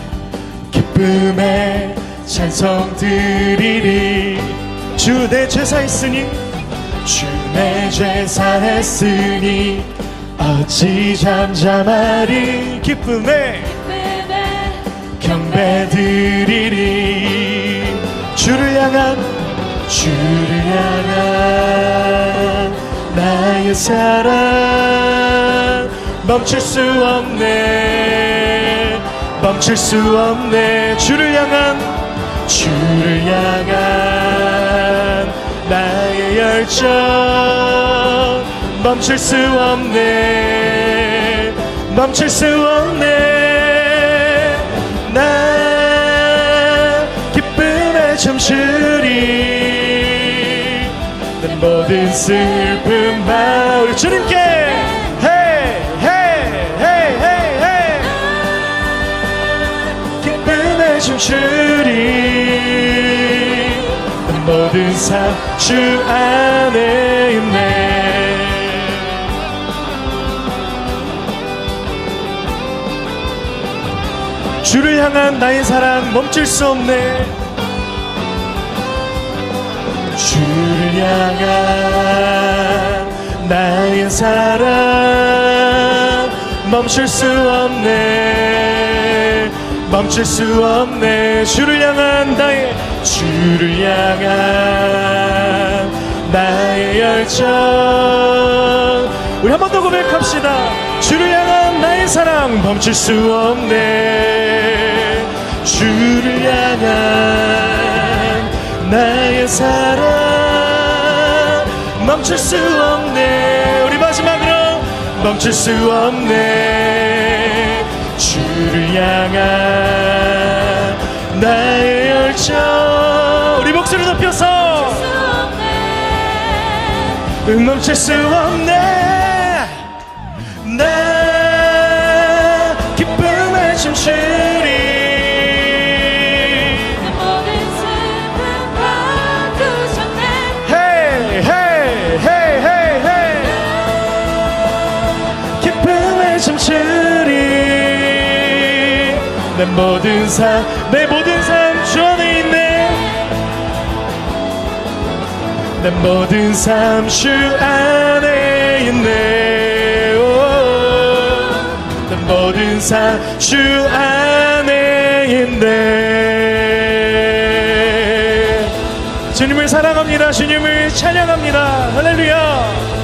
기쁨에 찬송 드리리. 주 내 죄 사했으니 주 내 죄 사했으니 어찌 잠잠하리. 기쁨에 경배 드리리. 주를 향한 나의 사랑 멈출 수 없네. 멈출 수 없네. 주를 향한 나의 열정 멈출 수 없네. 멈출 수 없네. 나 기쁨에 춤추리. 내 모든 슬픔 마을 주님께 헤이 헤이 헤이 헤이 헤이 기쁨에 춤추리. 내 모든 삶 주 안에 있네. 주를 향한 나의 사랑 멈출 수 없네. 주를 향한 나의 사랑 멈출 수 없네. 멈출 수 없네. 주를 향한 나의 열정. 우리 한 번 더 고백합시다. 주를 향한 나의 사랑 멈출 수 없네. 주를 향한 나의 사랑 멈출 수 없네. 우리 마지막으로 멈출 수 없네. 주를 향한 나의 열정. 우리 목소리 높여서 멈출 수 없네. 나 기쁨에 춤추리. 내 모든 슬픔 바꾸셨네. Hey, hey, hey, hey, hey. 기쁨에 춤추리. 내 모든 삶 주 안에 있네. 내 모든 삶 주 안에 있네. 오, 내 모든 삶 주 안에 있네. 주님을 사랑합니다. 주님을 찬양합니다. 할렐루야.